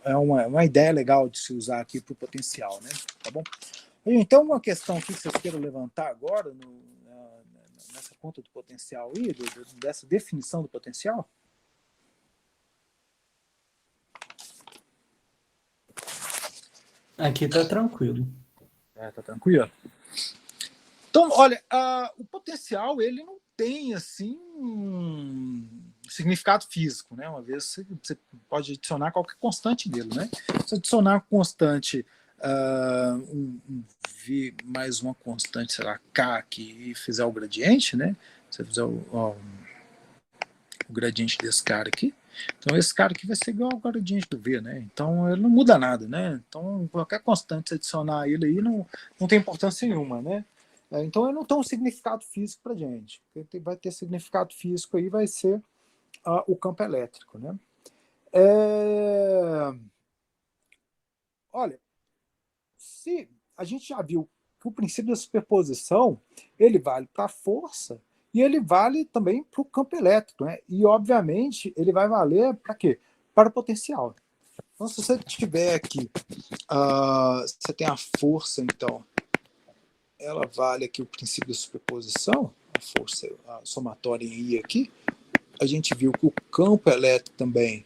é uma ideia legal de se usar aqui para o potencial, né? Tá bom? Então uma questão aqui que vocês queiram levantar agora nessa conta do potencial aí, dessa definição do potencial? Aqui tá tranquilo. Tá tranquilo? Então, olha, o potencial, ele não tem, assim, um significado físico, né? Uma vez você pode adicionar qualquer constante dele, né? Se adicionar constante, um V mais uma constante, sei lá, K aqui, e fizer o gradiente, né? Se você fizer o gradiente desse cara aqui, então esse cara aqui vai ser igual ao gradiente do V, né? Então ele não muda nada, né? Então qualquer constante se adicionar ele aí não tem importância nenhuma, né? Então ele não tem um significado físico para gente. O que vai ter significado físico aí vai ser o campo elétrico, né? Olha, se a gente já viu que o princípio da superposição ele vale para a força e ele vale também para o campo elétrico, né? E obviamente ele vai valer para quê? Para o potencial. Então, se você tiver aqui, você tem a força, então, ela vale aqui o princípio da superposição, a força a somatória em I aqui. A gente viu que o campo elétrico também,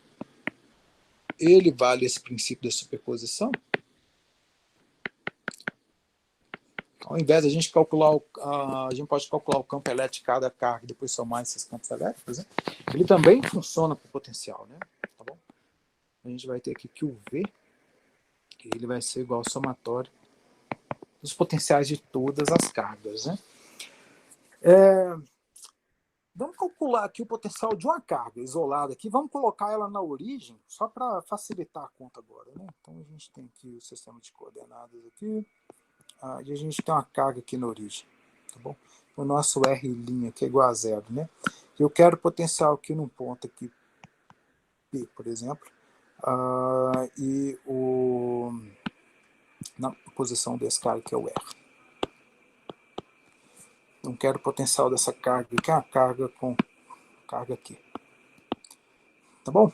ele vale esse princípio da superposição. Ao invés de a gente calcular, a gente pode calcular o campo elétrico de cada carga e depois somar esses campos elétricos, né? Ele também funciona com potencial, né? Tá bom? A gente vai ter aqui que o V, que ele vai ser igual ao somatório dos potenciais de todas as cargas, né? Vamos calcular calcular aqui o potencial de uma carga isolada aqui, vamos colocar ela na origem, só para facilitar a conta agora, né? Então a gente tem aqui o sistema de coordenadas aqui, e a gente tem uma carga aqui na origem, tá bom? O nosso R' aqui é igual a zero, né? Eu quero potencial aqui num ponto aqui, P, por exemplo, e na posição desse cara que é o R. Não quero potencial dessa carga aqui, é uma carga com carga aqui. Tá bom?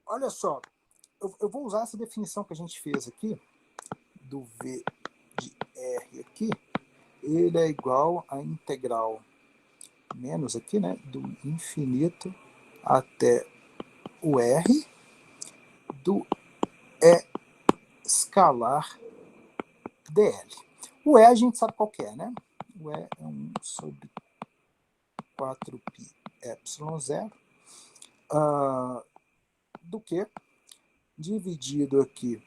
Olha só, eu vou usar essa definição que a gente fez aqui, do V de R aqui, ele é igual a integral menos aqui, né, do infinito até o R do E escalar dl. O E a gente sabe qual que é, né? O E é 1 sobre 4π epsilon 0 do que dividido aqui.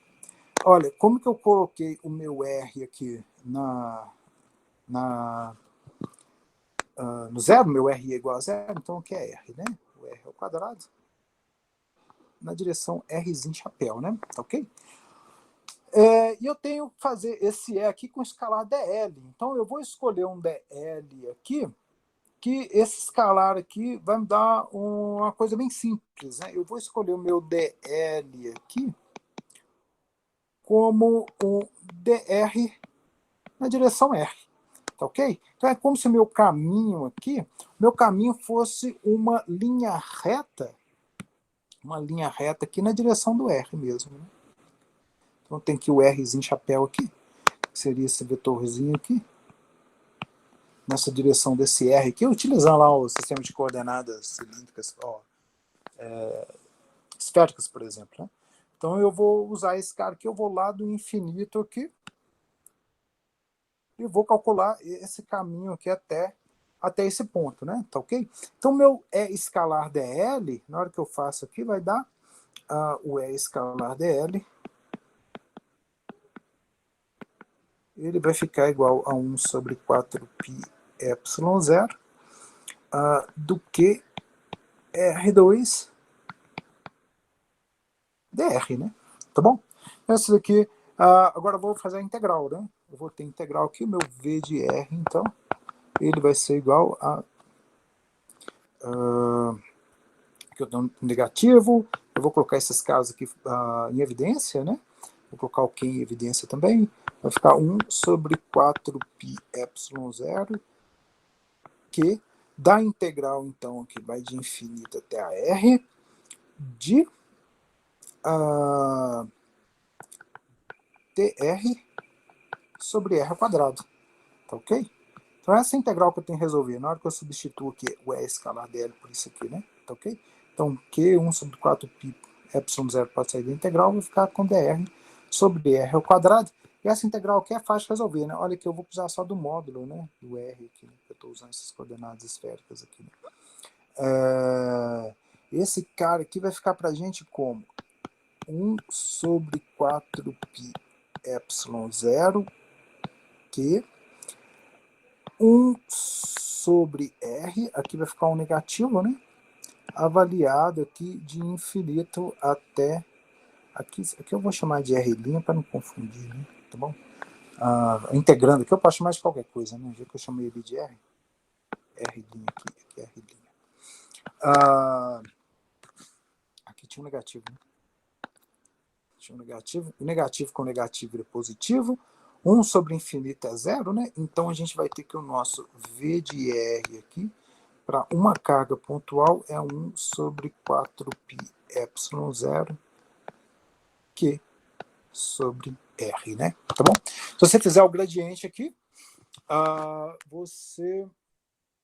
Olha, como que eu coloquei o meu R aqui no zero? Meu R é igual a zero, então o que é R, né? O R ao quadrado na direção Rzinho chapéu, né? Tá ok? E eu tenho que fazer esse E aqui com escalar dl. Então eu vou escolher um dl aqui, que esse escalar aqui vai me dar uma coisa bem simples, né? Eu vou escolher o meu dl aqui como um dr na direção R, tá ok? Então é como se o meu caminho aqui, fosse uma linha reta aqui na direção do R mesmo, né? Então tem aqui o Rzinho chapéu aqui, que seria esse vetorzinho aqui, nessa direção desse R aqui, utilizando lá o sistema de coordenadas cilíndricas, esféricas, por exemplo, né? Então eu vou usar esse cara aqui, eu vou lá do infinito aqui, e vou calcular esse caminho aqui até esse ponto, né? Tá ok? Então meu E escalar dl, na hora que eu faço aqui, vai dar o E escalar dl, ele vai ficar igual a 1 sobre 4π epsilon 0 do que R2 dr, né? Tá bom? Essa daqui, agora eu vou fazer a integral, né? Eu vou ter integral aqui, o meu V de R, então, ele vai ser igual a que eu dou negativo, eu vou colocar esses casos aqui em evidência, né? Vou colocar o Q em evidência também, vai ficar 1 sobre 4π epsilon 0, que da integral, então, aqui vai de infinito até a R, de dr sobre R ao quadrado, tá ok? Então essa integral que eu tenho que resolver, na hora que eu substituo aqui o E escalar dl por isso aqui, né? Tá ok? Então Q 1 sobre 4π epsilon 0 pode sair da integral, vai ficar com dr sobre R ao quadrado. E essa integral aqui é fácil de resolver, né? Olha que eu vou precisar só do módulo, né? Do R aqui, né? Eu estou usando essas coordenadas esféricas aqui, né? Esse cara aqui vai ficar pra gente como 1 sobre 4π epsilon 0 que 1 sobre R, aqui vai ficar um negativo, né? Avaliado aqui de infinito até... Aqui eu vou chamar de R' para não confundir, né? Tá bom? Integrando aqui, eu posso chamar de qualquer coisa, né? Já que eu chamei ele de R. R' aqui é R'. Aqui tinha um negativo, né? Tinha um negativo. O negativo com negativo é positivo. 1 sobre infinito é zero, né? Então a gente vai ter que o nosso V de R aqui, para uma carga pontual, é 1 sobre 4π epsilon 0 Q sobre R, né? Tá bom? Se você fizer o gradiente aqui, você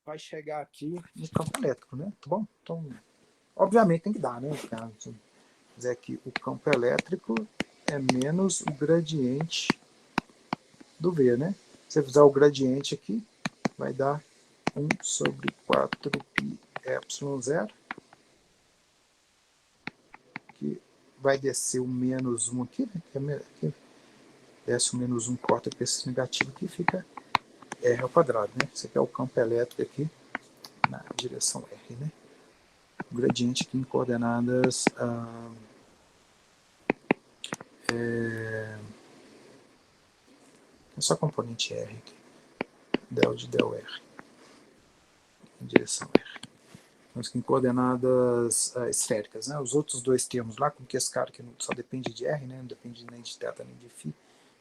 vai chegar aqui no campo elétrico, né? Tá bom? Então, obviamente tem que dar, né? Se fizer aqui o campo elétrico é menos o gradiente do V, né? Se você fizer o gradiente aqui, vai dar 1 sobre 4π epsilon 0, que vai descer o menos 1 aqui, né? Aqui desce o menos 1, corta com esse negativo aqui, fica R ao quadrado, né? Esse aqui é o campo elétrico aqui na direção R, né? O gradiente aqui em coordenadas é só componente R aqui, del de del R, em direção R. Então, aqui em coordenadas esféricas, né? Os outros dois termos lá, como que esse cara que só depende de R, né? Não depende nem de θ nem de φ,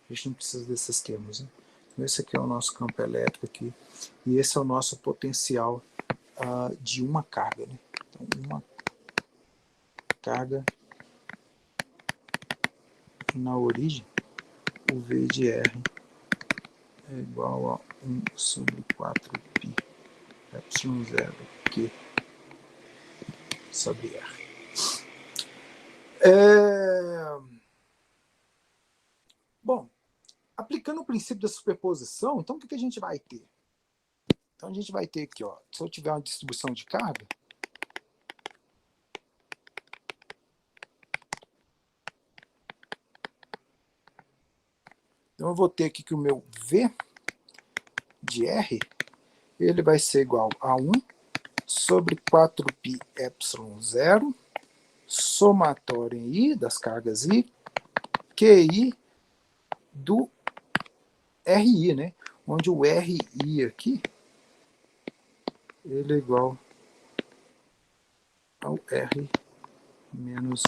a gente não precisa desses termos, né? Então, esse aqui é o nosso campo elétrico aqui, e esse é o nosso potencial de uma carga, né? Então, uma carga na origem, o V de R é igual a 1 sobre 4π ε0 Q sobre R. Bom, aplicando o princípio da superposição, então o que a gente vai ter? Então a gente vai ter aqui, ó, se eu tiver uma distribuição de carga, então eu vou ter aqui que o meu V de R, ele vai ser igual a 1 sobre 4π ε0, somatório em I, das cargas I, QI do RI, né? Onde o RI aqui, ele é igual ao R menos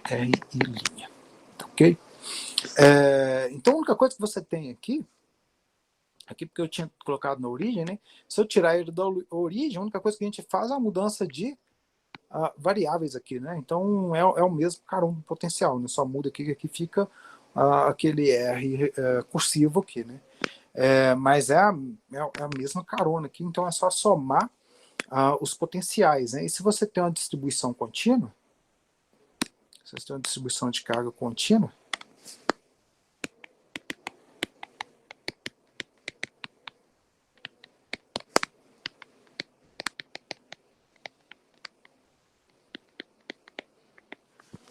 RI', ok? Então a única coisa que você tem aqui porque eu tinha colocado na origem, né? Se eu tirar ele da origem, a única coisa que a gente faz é a mudança de variáveis aqui, né? Então é o mesmo caramba potencial, né? Só muda aqui, aqui fica aquele R cursivo aqui, né? Mas é a mesma carona aqui, então é só somar os potenciais, né? E se você tem uma distribuição contínua, se você tem uma distribuição de carga contínua,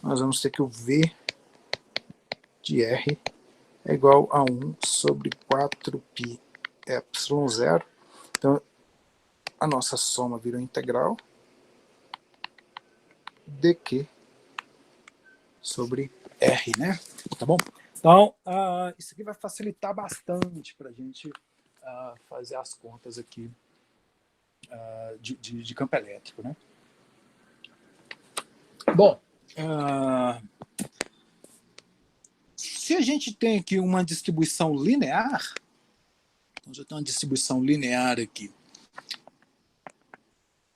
nós vamos ter que o V de R é igual a 1 sobre 4π ε0. Então, a nossa soma virou integral dq sobre R, né? Tá bom? Então, isso aqui vai facilitar bastante para a gente fazer as contas aqui de campo elétrico, né? Bom, se a gente tem aqui uma distribuição linear, então já tem uma distribuição linear aqui,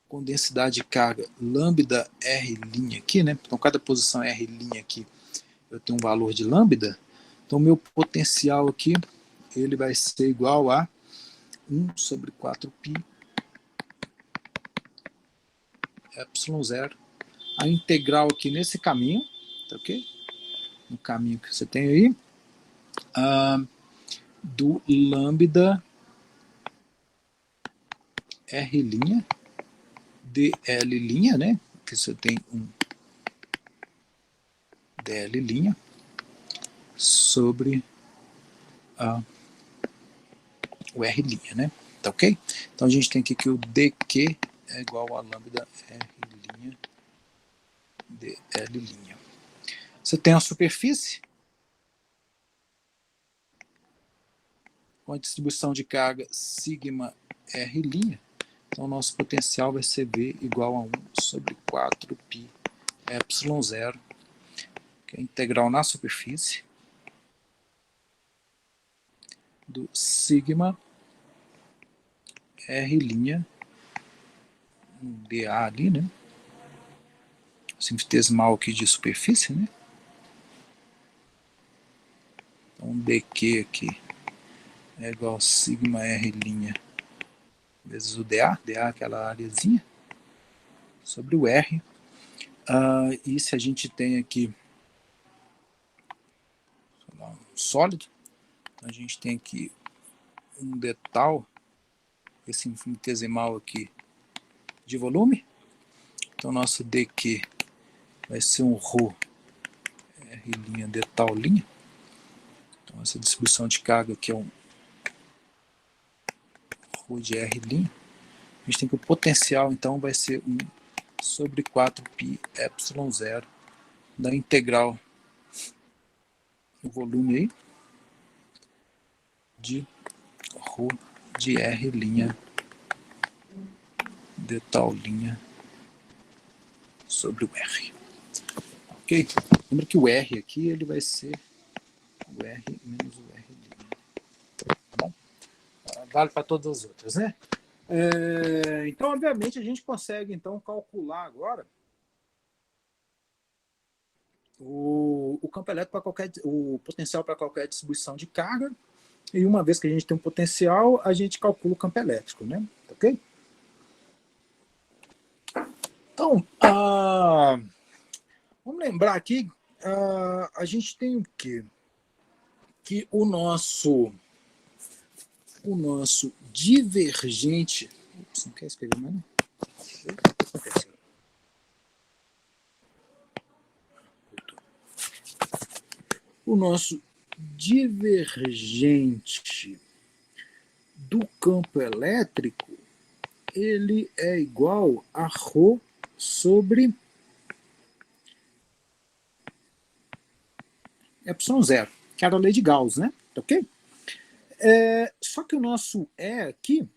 com densidade de carga lambda R' aqui, né? Então cada posição R' aqui eu tenho um valor de lambda, então meu potencial aqui ele vai ser igual a 1 sobre 4π ε0, a integral aqui nesse caminho, tá ok? No caminho que você tem aí, do lambda R' dl', né? Que você tem um dl' sobre o R', né? Tá ok? Então a gente tem aqui que o dq é igual a lambda R' dl'. Você tem a superfície com a distribuição de carga sigma R', então o nosso potencial vai ser V igual a 1 sobre 4π ε0, que é a integral na superfície do sigma R', dA ali, né? Infinitesimal aqui de superfície, né? Então dq aqui é igual a sigma R' vezes o dA, dA é aquela areazinha, sobre o R. E se a gente tem aqui um sólido, a gente tem aqui um detal, esse infinitesimal aqui de volume, então nosso dq vai ser um ρ R' detal', então essa distribuição de carga aqui é um ρ de R', a gente tem que o potencial, então, vai ser 1 sobre 4π ε0 da integral do volume aí, de ρ de R' de tal linha sobre o R. Ok? Lembra que o R aqui ele vai ser o R menos o R'. Tá bom? Vale para todas as outras, né? Então, obviamente, a gente consegue então calcular agora o campo elétrico para qualquer, o potencial para qualquer distribuição de carga. E uma vez que a gente tem um potencial, a gente calcula o campo elétrico, né? Ok? Então, vamos lembrar aqui, a gente tem o quê? Que o nosso divergente... Ups, não quer escrever mais, não? O nosso divergente do campo elétrico, ele é igual a ρ sobre ε0, que era a lei de Gauss, né? Ok? Só que o nosso E aqui,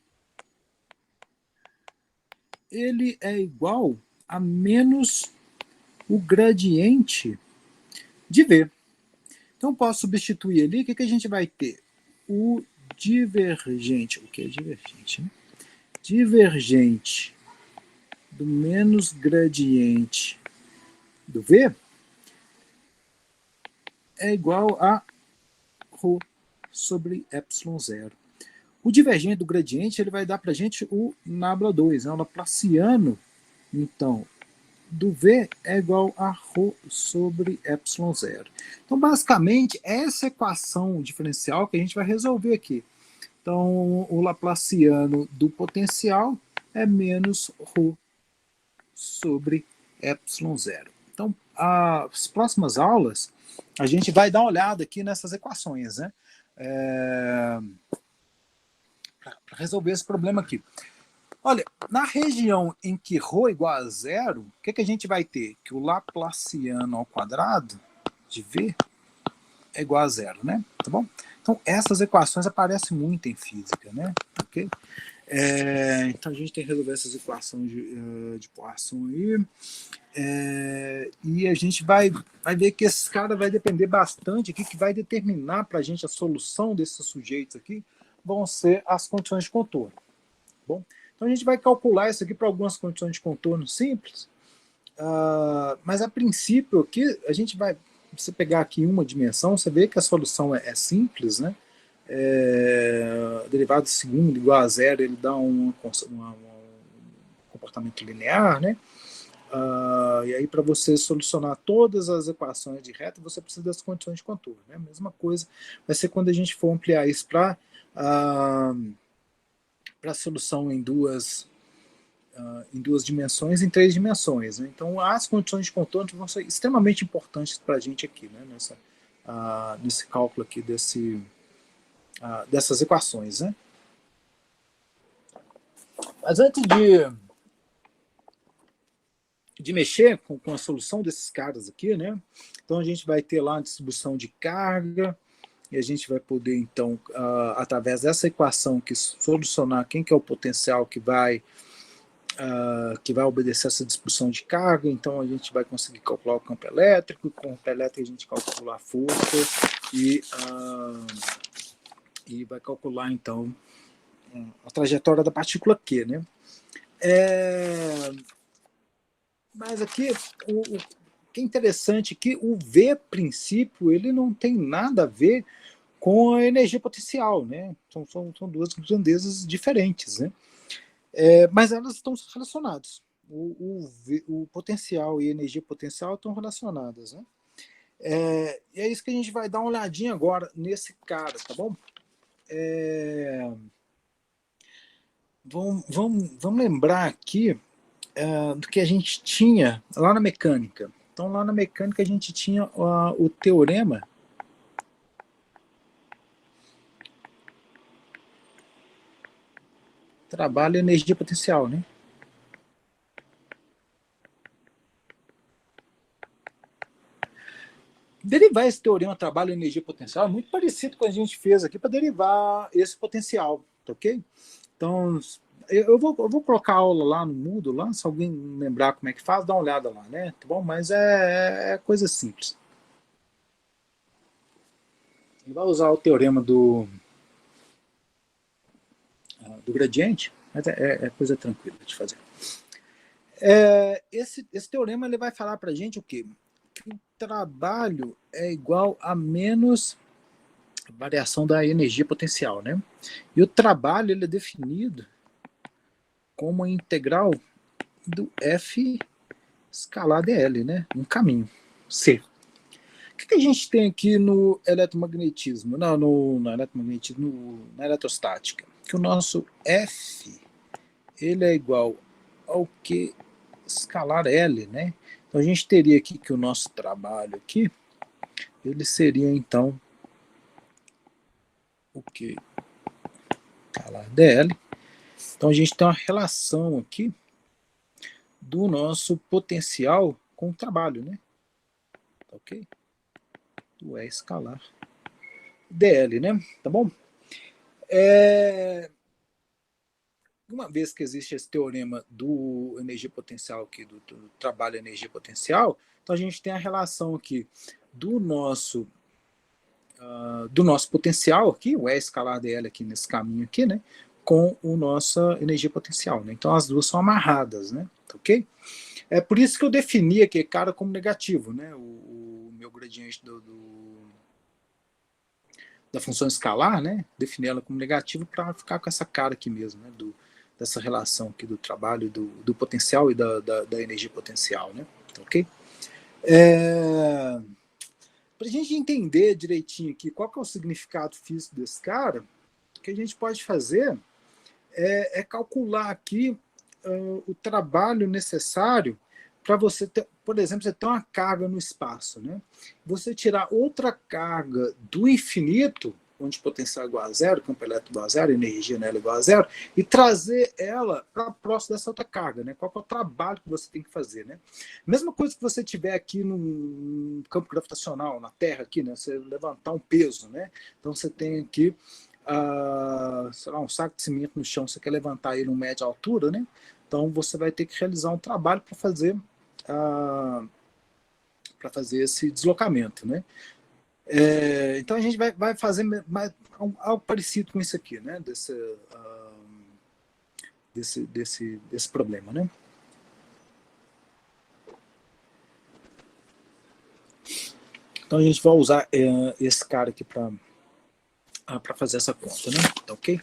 ele é igual a menos o gradiente de V. Então, posso substituir ali, o que a gente vai ter? O divergente, o que é divergente? Né? Divergente do menos gradiente do V é igual a ρ sobre ε0. O divergente do gradiente ele vai dar para a gente o nabla 2, né? O laplaciano, então, do V é igual a ρ sobre ε0. Então, basicamente, essa equação diferencial que a gente vai resolver aqui. Então, o laplaciano do potencial é menos ρ sobre ε0. Então, as próximas aulas, a gente vai dar uma olhada aqui nessas equações, né? Para resolver esse problema aqui. Olha, na região em que ρ é igual a zero, o que a gente vai ter? Que o laplaciano ao quadrado de V é igual a zero, né? Tá bom? Então, essas equações aparecem muito em física, né? Ok? Então, a gente tem que resolver essas equações de Poisson aí. E a gente vai ver que esse cara vai depender bastante aqui, que vai determinar para a gente a solução desses sujeitos aqui, vão ser as condições de contorno. Bom, então a gente vai calcular isso aqui para algumas condições de contorno simples, mas a princípio aqui, a gente vai, você pegar aqui uma dimensão, você vê que a solução é simples, né? Derivado de segundo igual a zero, ele dá um comportamento linear, né? E aí, para você solucionar todas as equações de reta, você precisa das condições de contorno. Né? A mesma coisa vai ser quando a gente for ampliar isso para a solução em duas dimensões, em 3 dimensões. Né? Então, as condições de contorno vão ser extremamente importantes para a gente aqui, né? Nesse cálculo aqui dessas equações. Né? Mas antes de mexer com a solução desses caras aqui, né? Então a gente vai ter lá a distribuição de carga, e a gente vai poder, então, através dessa equação, que solucionar quem que é o potencial que vai obedecer essa distribuição de carga. Então a gente vai conseguir calcular o campo elétrico, com o campo elétrico a gente calcula a força e vai calcular, então, a trajetória da partícula Q, né? Mas aqui, o que é interessante é que o V, a princípio, ele não tem nada a ver com a energia potencial, né? São duas grandezas diferentes, né? Mas elas estão relacionadas. O potencial e a energia potencial estão relacionadas, né? E é isso que a gente vai dar uma olhadinha agora nesse cara, tá bom? Vamos lembrar aqui do que a gente tinha lá na mecânica. Então, lá na mecânica, a gente tinha o teorema trabalho e energia potencial, né? Derivar esse teorema trabalho e energia potencial é muito parecido com o que a gente fez aqui para derivar esse potencial, tá ok? Então, eu vou colocar a aula lá no Moodle, lá, se alguém lembrar como é que faz, dá uma olhada lá, né? Tá bom? Mas é coisa simples. Ele vai usar o teorema do gradiente, mas é coisa tranquila de fazer. Esse teorema ele vai falar para a gente o quê? Que o trabalho é igual a menos variação da energia potencial, né? E o trabalho ele é definido como a integral do F escalar dl, né? Um caminho C. O que a gente tem aqui no eletromagnetismo? Não, no eletromagnetismo, na eletrostática. Que o nosso F ele é igual ao que escalar L, né? Então a gente teria aqui que o nosso trabalho aqui, ele seria então o que? Escalar dl. Então a gente tem uma relação aqui do nosso potencial com o trabalho, né? Ok? Do E escalar dl, né? Tá bom? Uma vez que existe esse teorema do energia potencial aqui, do trabalho energia potencial, então a gente tem a relação aqui do nosso potencial aqui, o E escalar dl aqui nesse caminho aqui, né, com o nossa energia potencial, né? Então as duas são amarradas, né? Ok? É por isso que eu defini aqui cara como negativo, né? O meu gradiente da função escalar, né? Defini ela como negativo para ficar com essa cara aqui mesmo, né? Dessa relação aqui do trabalho, do potencial e da energia potencial, né? Ok? Para a gente entender direitinho aqui qual que é o significado físico desse cara, o que a gente pode fazer é calcular aqui o trabalho necessário para você ter, por exemplo, você ter uma carga no espaço, né? Você tirar outra carga do infinito, onde potencial é igual a zero, campo elétrico igual a zero, energia nela igual a zero, e trazer ela para próximo dessa outra carga, né? Qual é o trabalho que você tem que fazer, né? Mesma coisa que você tiver aqui no campo gravitacional, na Terra aqui, né? Você levantar um peso, né? Então você tem aqui sei lá, um saco de cimento no chão, você quer levantar ele em média altura, né? Então você vai ter que realizar um trabalho para fazer esse deslocamento, né? Então a gente vai fazer algo parecido com isso aqui, né? Desse problema, né? Então a gente vai usar esse cara aqui para fazer essa conta, né? Ok?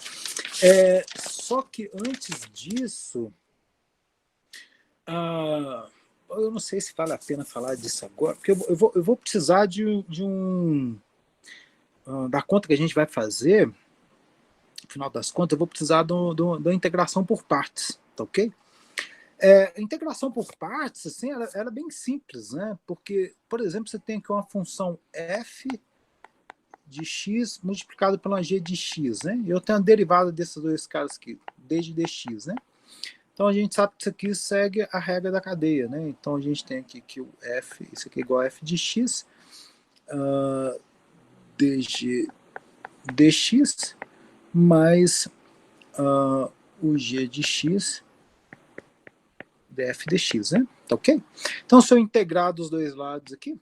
Só que antes disso, eu não sei se vale a pena falar disso agora, porque eu vou precisar da conta que a gente vai fazer, no final das contas, eu vou precisar da integração por partes, tá ok? A integração por partes, assim, ela é bem simples, né? Porque, por exemplo, você tem aqui uma função f de x multiplicado pela g de x, né? E eu tenho a derivada desses dois caras aqui, d de dx, né? Então a gente sabe que isso aqui segue a regra da cadeia, né? Então a gente tem aqui que o f, isso aqui é igual a f de x, dg dx, mais o g de x, df dx, né? Tá ok? Então se eu integrar dos dois lados aqui,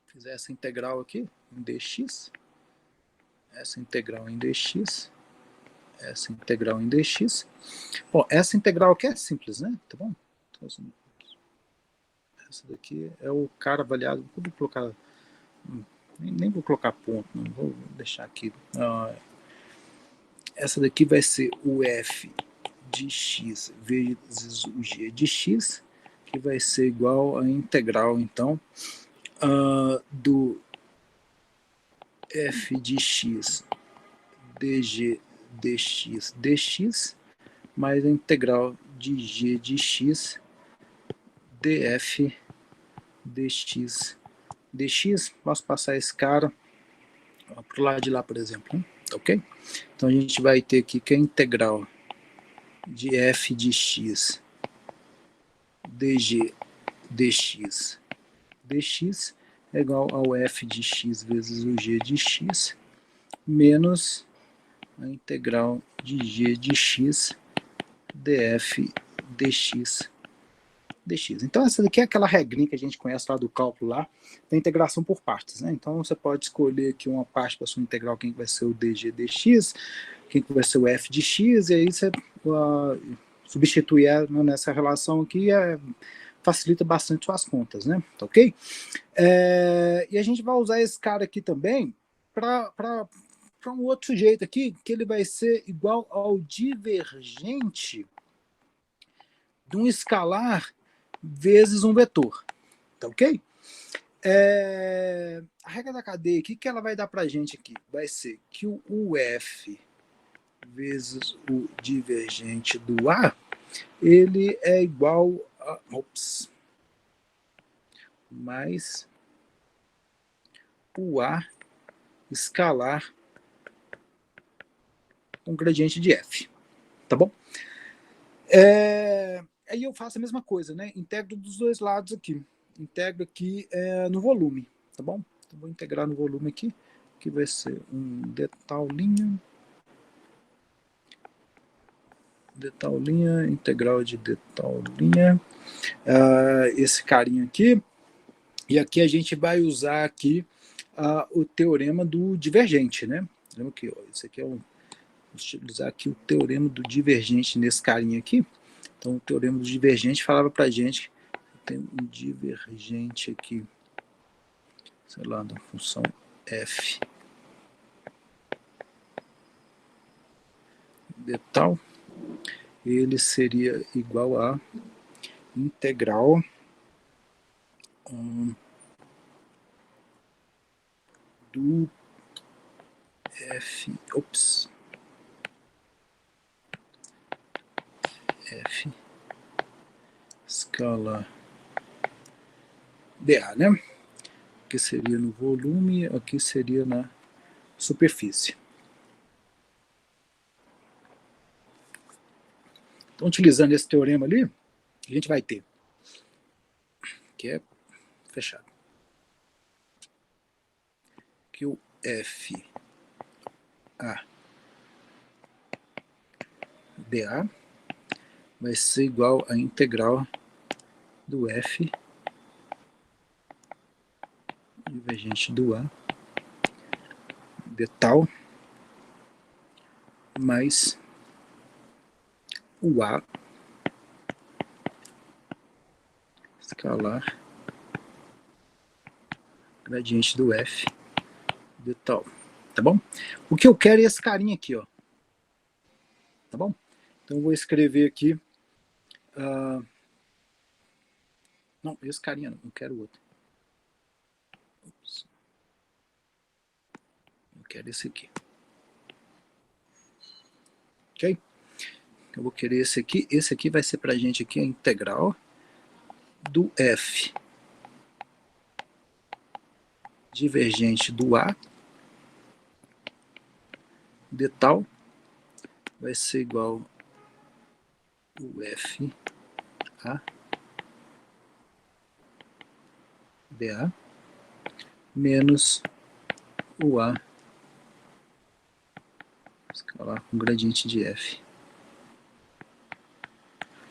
fizer essa integral aqui em dx, essa integral em dx, essa integral em dx. Bom, essa integral aqui é simples, né? Tá bom? Então, essa daqui é o cara avaliado. Vou colocar. Nem vou colocar ponto, não vou deixar aqui. Essa daqui vai ser o f de x vezes o g de x, que vai ser igual a integral, então, do f de x dg dx dx, mais a integral de g de x df dx dx. Posso passar esse cara para o lado de lá, por exemplo, né? Ok? Então a gente vai ter aqui que a integral de f de x dg dx dx é igual ao f de x vezes o g de x menos a integral de g de x df dx dx. Então essa daqui é aquela regrinha que a gente conhece lá do cálculo lá, da integração por partes, né? Então você pode escolher aqui uma parte para sua integral, quem vai ser o dg dx, quem vai ser o f de x, e aí você substituir nessa relação aqui facilita bastante suas contas, né? Tá ok? E a gente vai usar esse cara aqui também para um outro sujeito aqui, que ele vai ser igual ao divergente de um escalar vezes um vetor. Tá ok? A regra da cadeia aqui, que ela vai dar para a gente aqui? Vai ser que o UF vezes o divergente do A, ele é igual a... mais o A escalar com gradiente de F. Tá bom? Aí eu faço a mesma coisa, né? Integro dos dois lados aqui. Integro aqui no volume, tá bom? Então, vou integrar no volume aqui, que vai ser um d tal linha, integral de d tal linha, esse carinha aqui, e aqui a gente vai usar aqui o teorema do divergente, né? Lembra que isso aqui vou utilizar aqui o teorema do divergente nesse carinha aqui. Então o teorema do divergente falava pra gente que tem um divergente aqui, sei lá, da função f de tal, ele seria igual a integral do f escala dA, né? Aqui seria no volume, aqui seria na superfície. Então, utilizando esse teorema ali, a gente vai ter, que é fechado, que o f a dA vai ser igual a integral do f divergente do A de tal mais o A escalar gradiente do f de tal. Tá bom? O que eu quero é esse carinha aqui, ó. Tá bom? Então eu vou escrever aqui. Não, esse carinha não, eu quero outro. Eu quero esse aqui. Ok? Eu vou querer esse aqui. Esse aqui vai ser pra gente aqui a integral do f divergente do A de tal vai ser igual o f a dA menos o A escalar com gradiente de f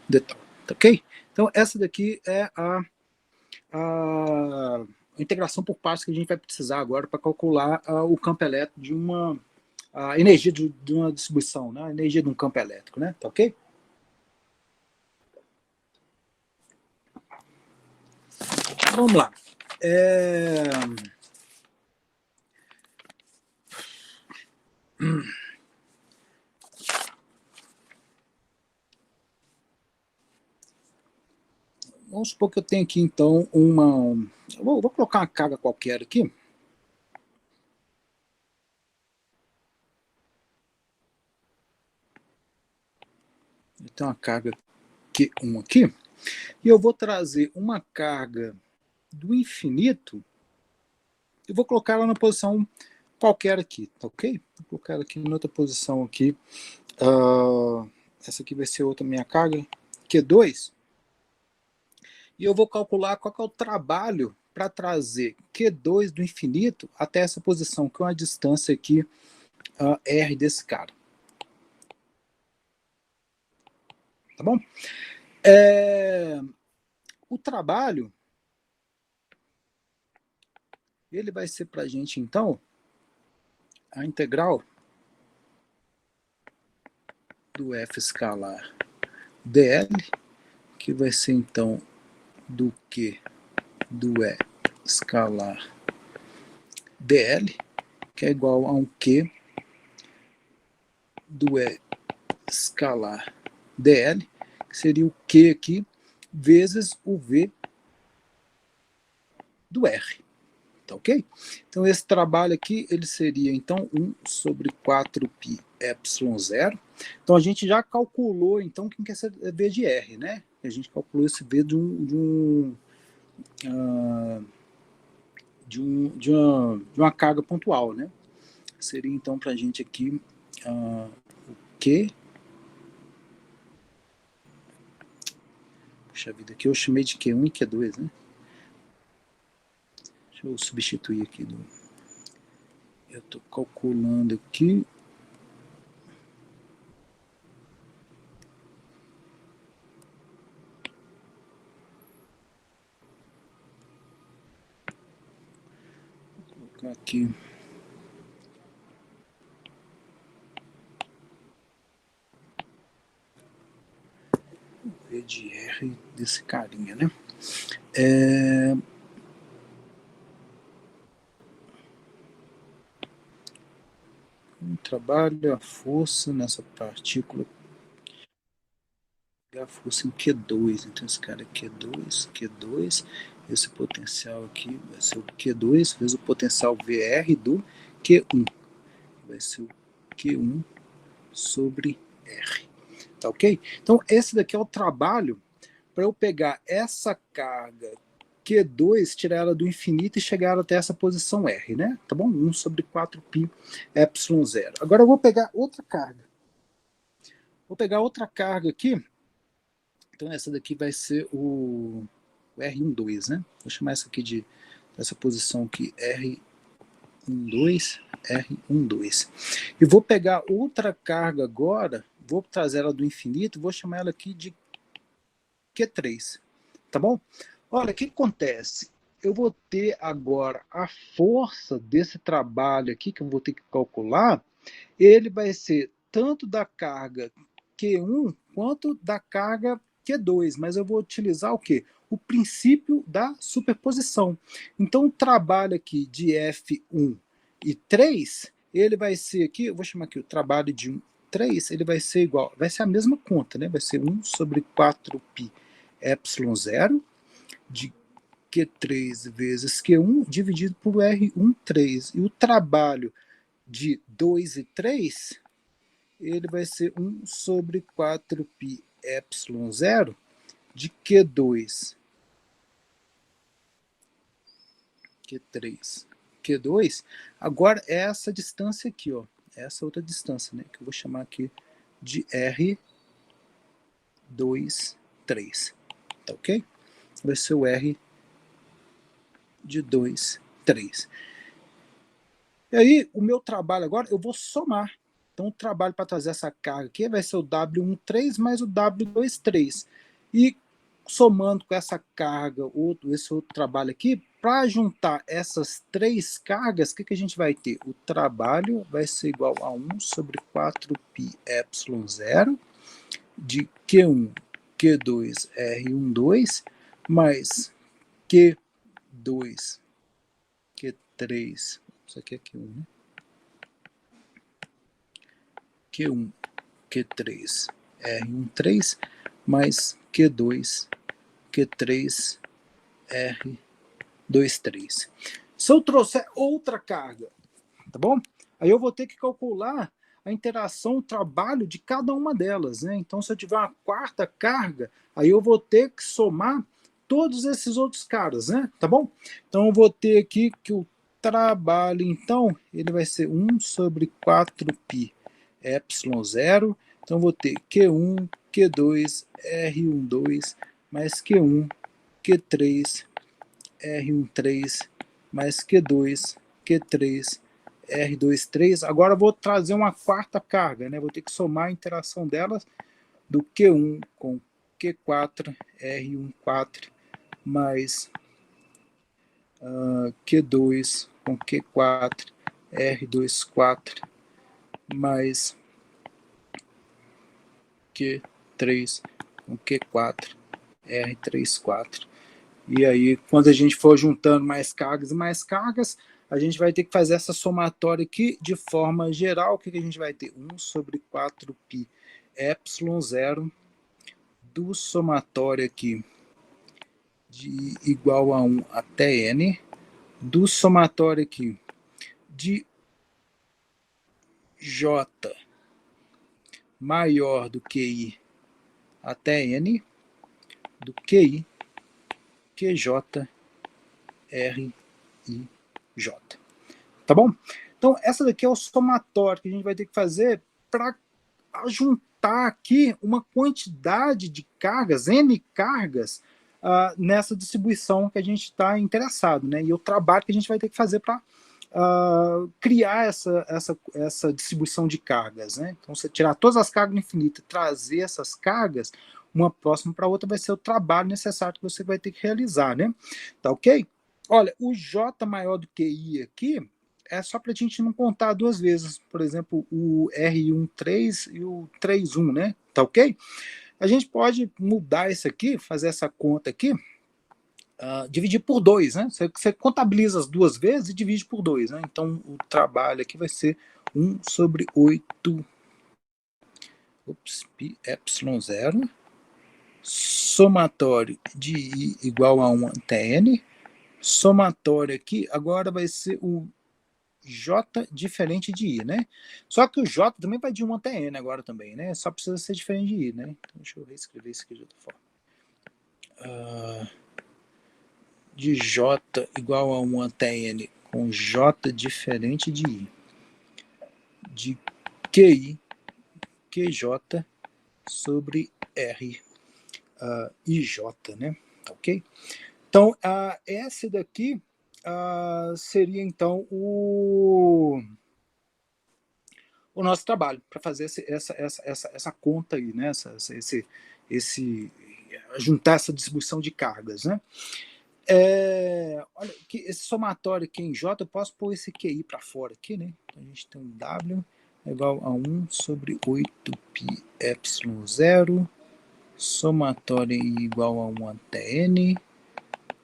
de tal. Tá ok? Então essa daqui é a integração por partes que a gente vai precisar agora para calcular o campo elétrico de a energia de uma distribuição, né? A energia de um campo elétrico, né? Tá ok? Vamos lá. Vamos supor que eu tenho aqui, então, vou colocar uma carga qualquer aqui. Eu tenho uma carga Q1 aqui. E eu vou trazer uma carga do infinito e vou colocar ela na posição qualquer aqui, tá ok? Vou colocar ela aqui em outra posição aqui. essa aqui vai ser outra minha carga, Q2, e eu vou calcular qual que é o trabalho para trazer Q2 do infinito até essa posição, que é uma distância aqui, R desse cara. Tá bom? O trabalho, ele vai ser para a gente, então, a integral do F escalar dl, que vai ser, então, do Q do E escalar dl, que é igual a um Q do E escalar dl, que seria o Q aqui, vezes o V do R. Tá ok? Então, esse trabalho aqui, ele seria, então, 1 sobre 4π epsilon zero. Então, a gente já calculou, então, quem que é esse V de R, né? A gente calculou esse V de uma carga pontual, né? Seria, então, para a gente aqui, o Q. Puxa vida, aqui eu chamei de Q1 e Q2, né? Deixa eu substituir aqui. Eu estou calculando aqui. Vou colocar aqui. V de R desse carinha, né? Trabalho a força nessa partícula, a força em Q2, então esse cara é Q2, esse potencial aqui vai ser o Q2 vezes o potencial VR do Q1, vai ser o Q1 sobre R, tá ok? Então esse daqui é o trabalho para eu pegar essa carga Q2, tirar ela do infinito e chegar até essa posição R, né? Tá bom? 1 sobre 4π epsilon zero. Agora eu vou pegar outra carga. Vou pegar outra carga aqui. Então essa daqui vai ser o R12, né? Vou chamar essa aqui de essa posição aqui R12, R12. E vou pegar outra carga agora, vou trazer ela do infinito, vou chamar ela aqui de Q3, tá bom? Olha, o que acontece? Eu vou ter agora a força desse trabalho aqui, que eu vou ter que calcular, ele vai ser tanto da carga Q1 quanto da carga Q2, mas eu vou utilizar o quê? O princípio da superposição. Então, o trabalho aqui de F1 e 3, ele vai ser aqui, eu vou chamar aqui o trabalho de 3, ele vai ser igual, vai ser a mesma conta, né? Vai ser 1 sobre 4π epsilon zero de Q3 vezes Q1 dividido por R1, 3. E o trabalho de 2 e 3, ele vai ser 1 sobre 4π epsilon zero de Q2, Q3, Q2. Agora, é essa distância aqui, ó, essa outra distância, né, que eu vou chamar aqui de R2, 3. Tá ok? Vai ser o R de 2, 3. E aí, o meu trabalho agora, eu vou somar. Então, o trabalho para trazer essa carga aqui vai ser o W13 mais o W23. E somando com essa carga, esse outro trabalho aqui, para juntar essas três cargas, o que a gente vai ter? O trabalho vai ser igual a 1 sobre 4π epsilon zero de Q1, Q2, R12, mais Q2, Q3, isso aqui é Q1, né? Q1, Q3, R13, mais Q2, Q3, R23. Se eu trouxer outra carga, tá bom? Aí eu vou ter que calcular a interação, o trabalho de cada uma delas, né? Então, se eu tiver uma quarta carga, aí eu vou ter que somar todos esses outros caras, né? Tá bom? Então, eu vou ter aqui que o trabalho, então, ele vai ser 1 sobre 4π epsilon zero. Então, vou ter Q1, Q2, R12, mais Q1, Q3, R13, mais Q2, Q3, R23. Agora, vou trazer uma quarta carga, né? Vou ter que somar a interação delas do Q1 com Q4, R14, mais Q2 com Q4, R24, mais Q3 com Q4, R34. E aí, quando a gente for juntando mais cargas e mais cargas, a gente vai ter que fazer essa somatória aqui de forma geral. O que a gente vai ter? 1 sobre 4π ε0 do somatório aqui de igual a 1 até n, do somatório aqui de J maior do que I até N, do QI, QJ, R, I, J. Tá bom? Então, essa daqui é o somatório que a gente vai ter que fazer para juntar aqui uma quantidade de cargas, N cargas, nessa distribuição que a gente está interessado, né? E o trabalho que a gente vai ter que fazer para criar essa distribuição de cargas, né? Então, você tirar todas as cargas do infinito e trazer essas cargas, uma próxima para a outra, vai ser o trabalho necessário que você vai ter que realizar, né? Tá ok? Olha, o J maior do que I aqui é só para a gente não contar duas vezes, por exemplo, o R13 e o 31, né? Tá ok? A gente pode mudar isso aqui, fazer essa conta aqui, dividir por 2, né? Você contabiliza as duas vezes e divide por 2, né? Então, o trabalho aqui vai ser 1 sobre 8 π ε0, somatório de I igual a 1 até N, somatório aqui, agora vai ser o J diferente de I, né? Só que o J também vai de 1 até N agora também, né? Só precisa ser diferente de I, né? Então, deixa eu reescrever isso aqui de outra forma. De J igual a 1 até N com J diferente de I. De QI, QJ sobre R IJ, né? Ok? Então, esse daqui seria, então, o nosso trabalho, para fazer essa conta aí, né? Juntar essa distribuição de cargas, né? Olha, esse somatório aqui em J, eu posso pôr esse QI para fora aqui, né? Então, a gente tem um W igual a 1 sobre 8π ε0, somatório igual a 1 até N,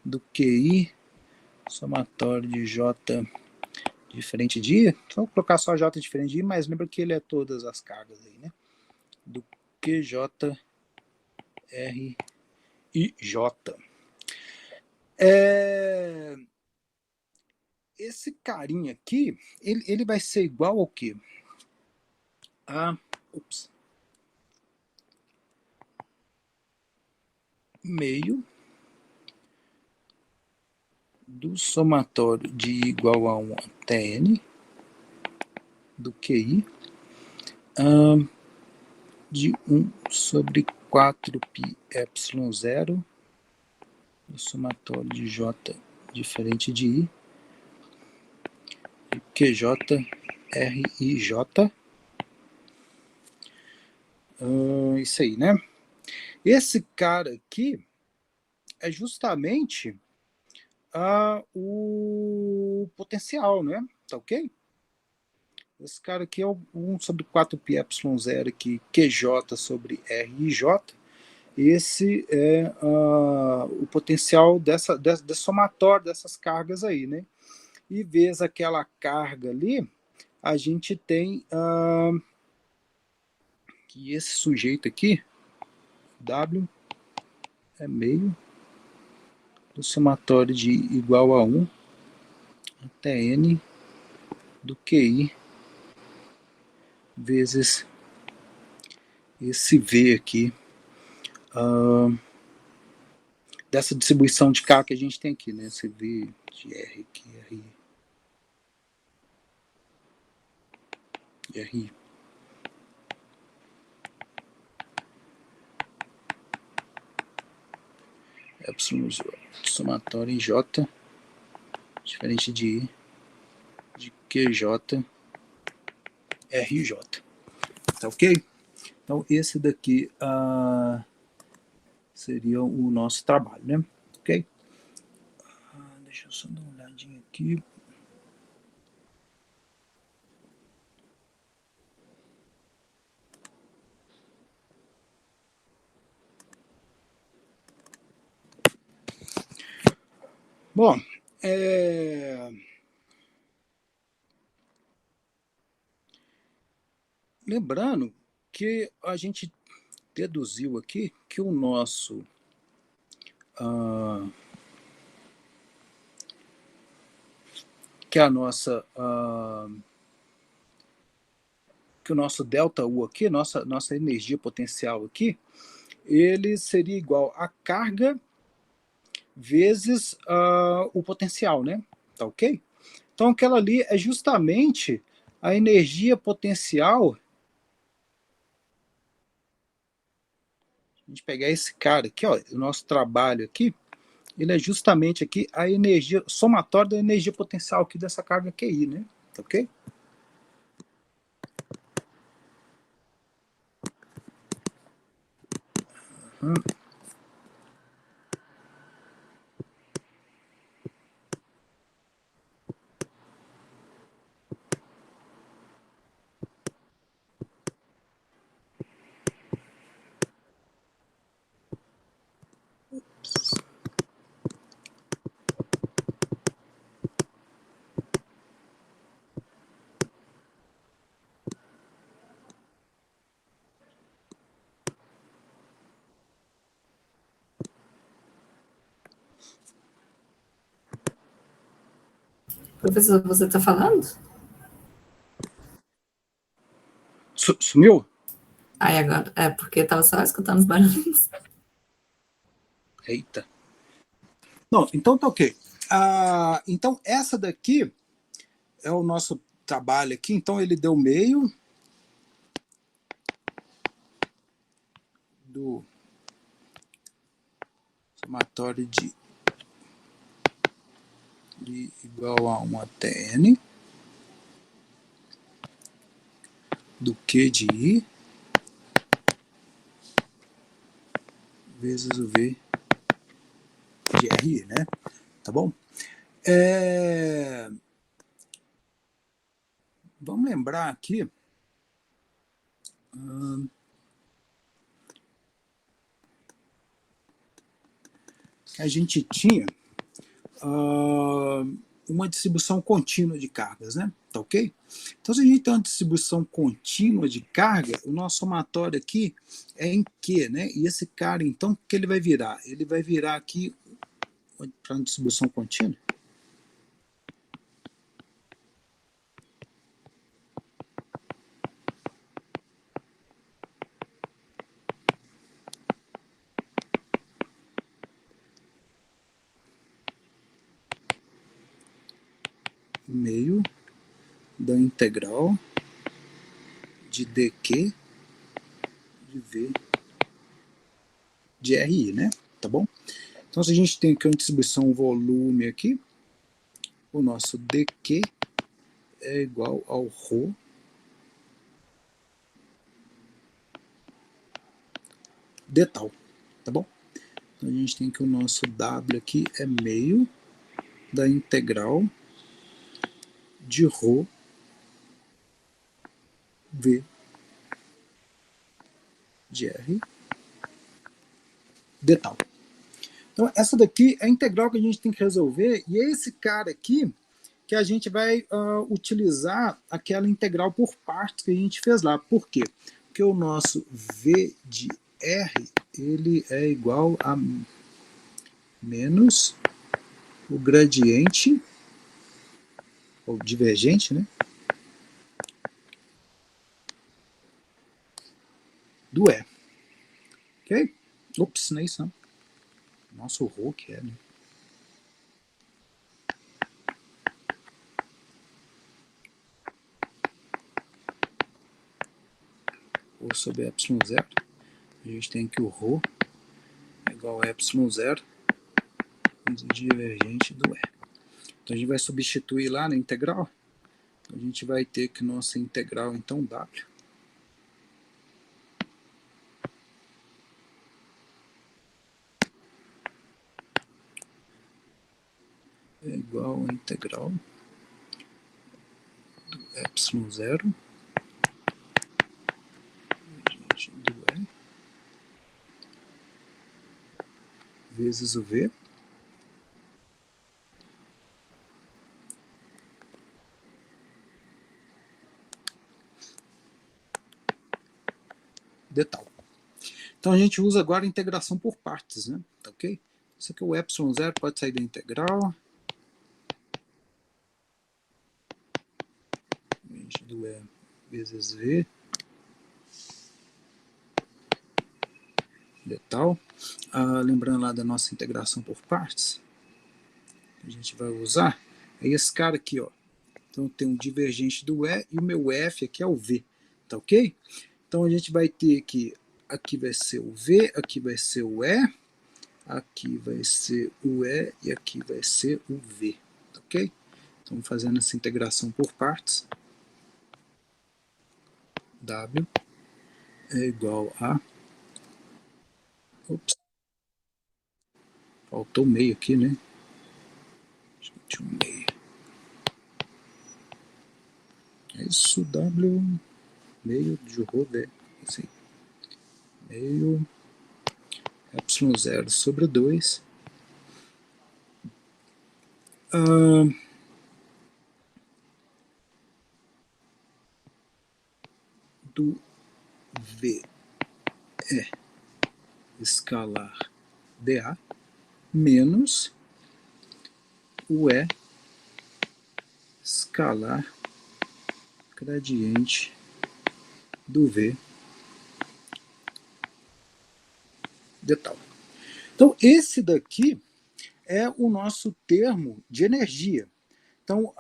do QI, somatório de J diferente de I, então vou colocar só J diferente de I, mas lembra que ele é todas as cargas aí, né? Do QJ, R e J. Esse carinha aqui, ele vai ser igual ao quê? Meio do somatório de I igual a 1 até N, do QI, de 1 sobre 4π ε0, do somatório de J diferente de I, de QJ, R e J. Isso aí, né? Esse cara aqui é justamente o potencial, né? Tá ok? Esse cara aqui é o 1 sobre 4π ε0 aqui, QJ sobre RJ. Esse é o potencial desse somatório dessas cargas aí, né? E vezes aquela carga ali, a gente tem que esse sujeito aqui, W, é meio do somatório de igual a 1 até N do QI vezes esse V aqui, dessa distribuição de K que a gente tem aqui, né? Esse V de R aqui, R. Epsilon somatório em J, diferente de I, de QJ, RJ. Tá ok? Então, esse daqui seria o nosso trabalho, né? Ok? Deixa eu só dar uma olhadinha aqui. Bom, lembrando que a gente deduziu aqui que o nosso que o nosso delta U aqui, nossa energia potencial aqui, ele seria igual a carga vezes o potencial, né? Tá ok? Então aquela ali é justamente a energia potencial. A gente pegar esse cara aqui, ó, o nosso trabalho aqui, ele é justamente aqui a energia, somatório da energia potencial aqui dessa carga QI, né? Tá ok? Professor, você está falando? Sumiu? Aí agora, porque eu estava só escutando os barulhos. Eita. Não, então tá ok. Então essa daqui é o nosso trabalho aqui. Então ele deu meio do somatório de igual a 1 até N do Q de I vezes o V de RI, né? Tá bom? Vamos lembrar aqui que a gente tinha uma distribuição contínua de cargas, né? Tá ok? Então, se a gente tem uma distribuição contínua de carga, o nosso somatório aqui é em Q, né? E esse cara, então, o que ele vai virar? Ele vai virar aqui para uma distribuição contínua. Meio da integral de dq de v de ri, né? Tá bom? Então, se a gente tem aqui uma distribuição volume aqui, o nosso dq é igual ao ρ de tal, tá bom? Então, a gente tem que o nosso w aqui é meio da integral de ρ v de r de tal. Então, essa daqui é a integral que a gente tem que resolver, e é esse cara aqui que a gente vai utilizar aquela integral por partes que a gente fez lá. Por quê? Porque o nosso v de r ele é igual a menos o gradiente, ou divergente, né? Do E. Ok? Ops, não é isso não. Nosso ρ que é, né? Ou sobre epsilon zero. A gente tem que o ρ é igual a epsilon zero divergente do E. Então a gente vai substituir lá na integral. A gente vai ter que nossa integral, então, W é igual a integral do epsilon zero do E vezes o V de tal. Então a gente usa agora a integração por partes, né? Tá ok? Isso aqui é o epsilon zero, pode sair da integral. Do E vezes V de tal. Lembrando lá da nossa integração por partes, a gente vai usar é esse cara aqui, ó. Então tem um divergente do E e o meu F aqui é o V, tá ok? Então a gente vai ter aqui vai ser o V, aqui vai ser o E, aqui vai ser o E e aqui vai ser o V, tá ok? Então fazendo essa integração por partes, W é igual a... Ops, faltou meio aqui, né? Tinha um meio. É isso, W, meio de V, assim, meio epsilon zero sobre 2. Do V é escalar dA menos o E escalar gradiente do V de tal. Então, esse daqui é o nosso termo de energia. Então,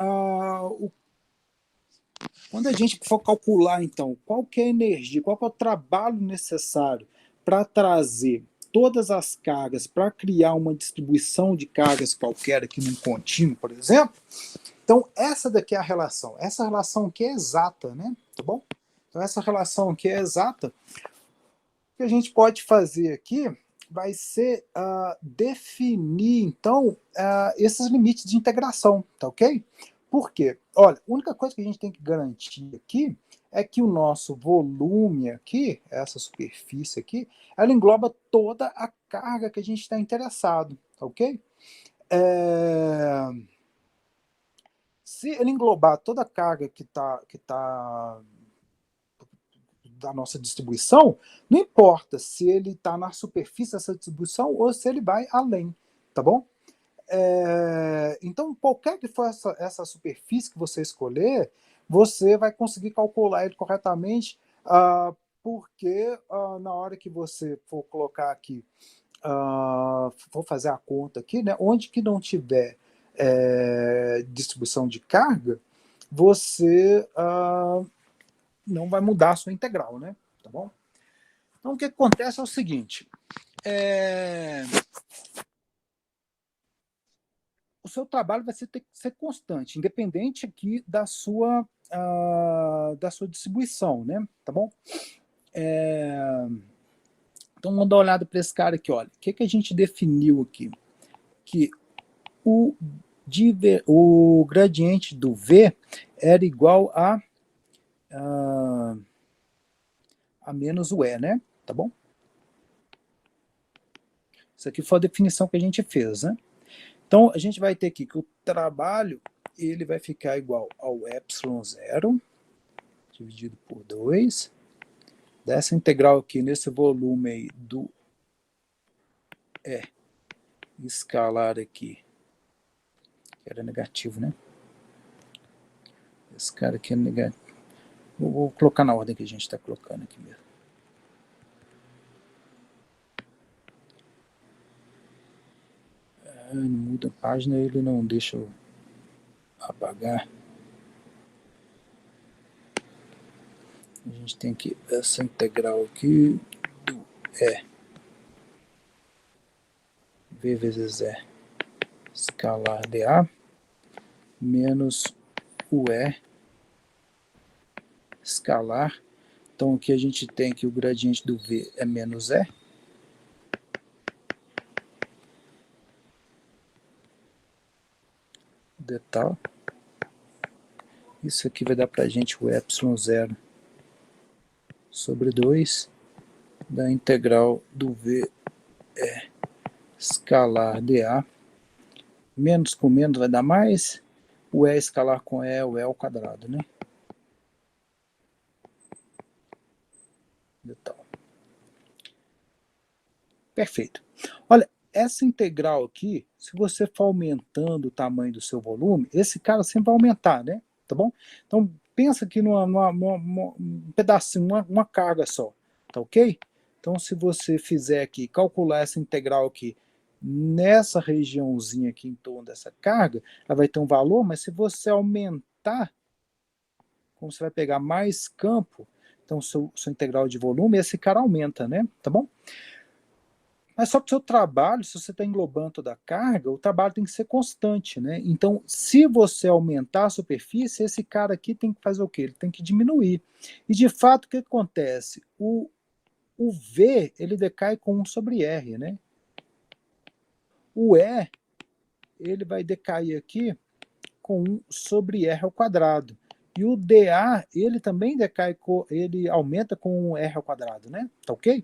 quando a gente for calcular, então, qual que é a energia, qual que é o trabalho necessário para trazer todas as cargas, para criar uma distribuição de cargas qualquer aqui num contínuo, por exemplo, então essa daqui é a relação. Essa relação aqui é exata, né? Tá bom? Então essa relação aqui é exata. O que a gente pode fazer aqui vai ser definir, então, esses limites de integração, tá ok? Por quê? Olha, a única coisa que a gente tem que garantir aqui é que o nosso volume aqui, essa superfície aqui, ela engloba toda a carga que a gente está interessado, tá ok? Se ele englobar toda a carga que tá da nossa distribuição, não importa se ele está na superfície dessa distribuição ou se ele vai além, tá bom? Então, qualquer que for essa superfície que você escolher, você vai conseguir calcular ele corretamente, porque na hora que você for colocar aqui, for fazer a conta aqui, né, onde que não tiver distribuição de carga, você não vai mudar a sua integral, né? Tá bom? Então, o que acontece é o seguinte, o seu trabalho vai ter que ser constante, independente aqui da sua distribuição, né? Tá bom? Então, vamos dar uma olhada para esse cara aqui, olha. O que a gente definiu aqui? Que o gradiente do V era igual a menos o E, né? Tá bom? Isso aqui foi a definição que a gente fez, né? Então, a gente vai ter aqui que o trabalho ele vai ficar igual ao epsilon zero dividido por 2 dessa integral aqui nesse volume aí do E escalar aqui, que era negativo, né? Esse cara aqui é negativo. Vou colocar na ordem que a gente está colocando aqui mesmo. Não muda a página, ele não deixa eu apagar. A gente tem que essa integral aqui do E V vezes E escalar dA menos o E escalar. Então aqui a gente tem que o gradiente do V é menos E. De tal. Isso aqui vai dar para a gente o ε0 sobre 2 da integral do V escalar dA. Menos com menos vai dar mais. O E escalar com E é o E ao quadrado, né? De tal. Perfeito. Olha, essa integral aqui, se você for aumentando o tamanho do seu volume, esse cara sempre vai aumentar, né? Tá bom? Então, pensa aqui um pedacinho, uma carga só, tá ok? Então, se você fizer aqui, calcular essa integral aqui, nessa regiãozinha aqui em torno dessa carga, ela vai ter um valor, mas se você aumentar, como você vai pegar mais campo, então sua integral de volume, esse cara aumenta, né? Tá bom? Mas só que o seu trabalho, se você está englobando toda a carga, o trabalho tem que ser constante, né? Então, se você aumentar a superfície, esse cara aqui tem que fazer o quê? Ele tem que diminuir. E, de fato, o que acontece? O V, ele decai com 1 sobre R, né? O E, ele vai decair aqui com 1 sobre R ao quadrado. E o dA, ele também decai, ele aumenta com 1 R ao quadrado, né? Tá ok?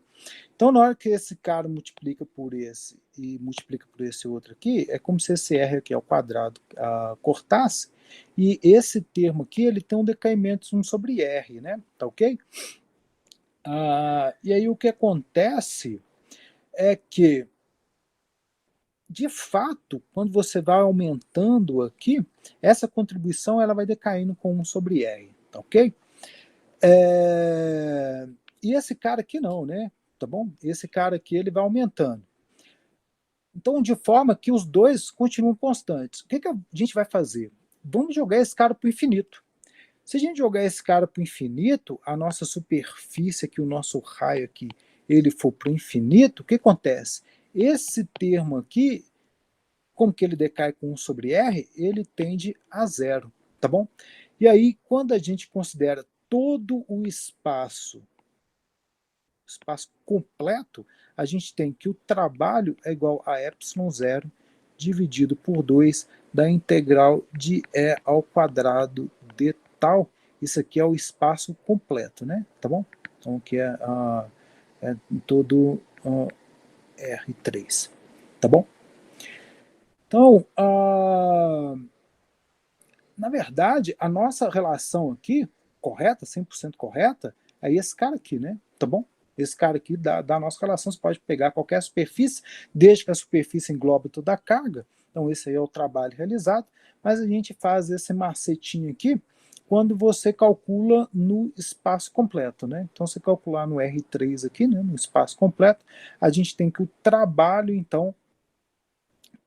Então, na hora que esse cara multiplica por esse e multiplica por esse outro aqui, é como se esse R aqui ao quadrado cortasse, e esse termo aqui, ele tem um decaimento de 1 sobre R, né? Tá ok? E aí o que acontece é que, de fato, quando você vai aumentando aqui, essa contribuição ela vai decaindo com 1 sobre R, tá ok? E esse cara aqui não, né? Tá bom? Esse cara aqui ele vai aumentando. Então, de forma que os dois continuam constantes. O que a gente vai fazer? Vamos jogar esse cara para o infinito. Se a gente jogar esse cara para o infinito, a nossa superfície aqui, o nosso raio aqui, ele for para o infinito, o que acontece? Esse termo aqui, como que ele decai com 1 sobre R, ele tende a zero, tá bom? E aí, quando a gente considera todo o espaço completo, a gente tem que o trabalho é igual a ε0 dividido por 2 da integral de E ao quadrado de tal. Isso aqui é o espaço completo, né? Tá bom? Então, que é em todo R3. Tá bom? Então, na verdade, a nossa relação aqui, correta, 100% correta, é esse cara aqui, né? Tá bom? Esse cara aqui da nossa relação, você pode pegar qualquer superfície, desde que a superfície englobe toda a carga. Então, esse aí é o trabalho realizado, mas a gente faz esse macetinho aqui quando você calcula no espaço completo, né? Então, você calcular no R3 aqui, né, no espaço completo, a gente tem que o trabalho, então,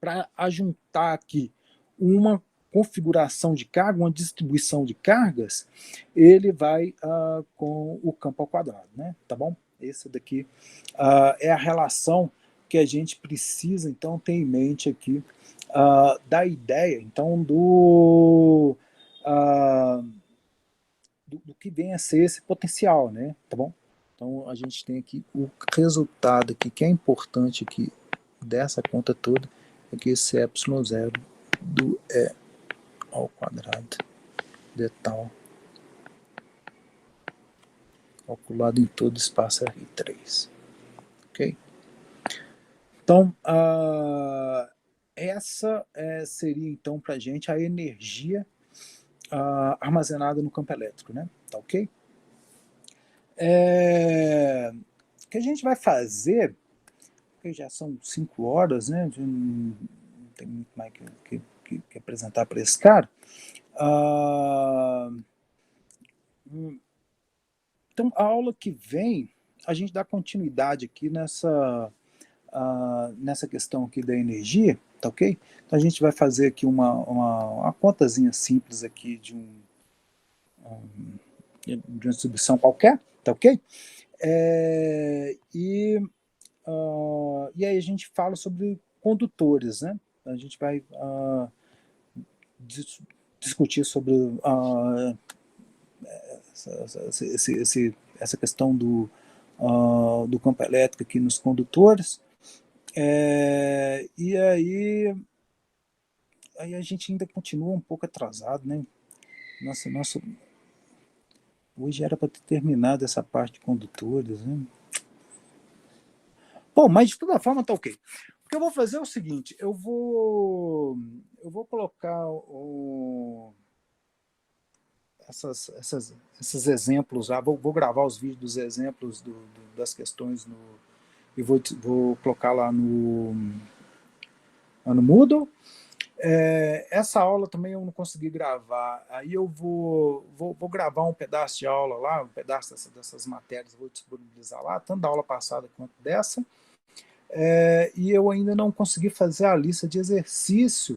para ajuntar aqui uma configuração de carga, uma distribuição de cargas, ele vai com o campo ao quadrado, né? Tá bom? Esse daqui é a relação que a gente precisa, então, ter em mente aqui da ideia, então, do que vem a ser esse potencial, né? Tá bom? Então, a gente tem aqui o resultado aqui, que é importante aqui dessa conta toda, é que esse ε0 do E ao quadrado de tal, calculado em todo o espaço R3. Ok? Então, essa seria, então, para a gente a energia armazenada no campo elétrico, né? Tá ok? O que a gente vai fazer, porque já são 5 horas, né? Não tem muito mais que apresentar para esse cara. Então, a aula que vem, a gente dá continuidade aqui nessa questão aqui da energia, tá ok? Então, a gente vai fazer aqui uma contazinha simples aqui de uma distribuição qualquer, tá ok? E aí a gente fala sobre condutores, né? A gente vai discutir sobre essa questão do campo elétrico aqui nos condutores. E aí a gente ainda continua um pouco atrasado, né? Hoje era para ter terminado essa parte de condutores, né? Bom, mas de toda forma tá ok. O que eu vou fazer é o seguinte, eu vou colocar esses exemplos lá, vou gravar os vídeos dos exemplos das questões e vou colocar lá no Moodle. Essa aula também eu não consegui gravar, aí eu vou gravar um pedaço de aula lá, um pedaço dessas matérias, vou disponibilizar lá, tanto da aula passada quanto dessa, e eu ainda não consegui fazer a lista de exercício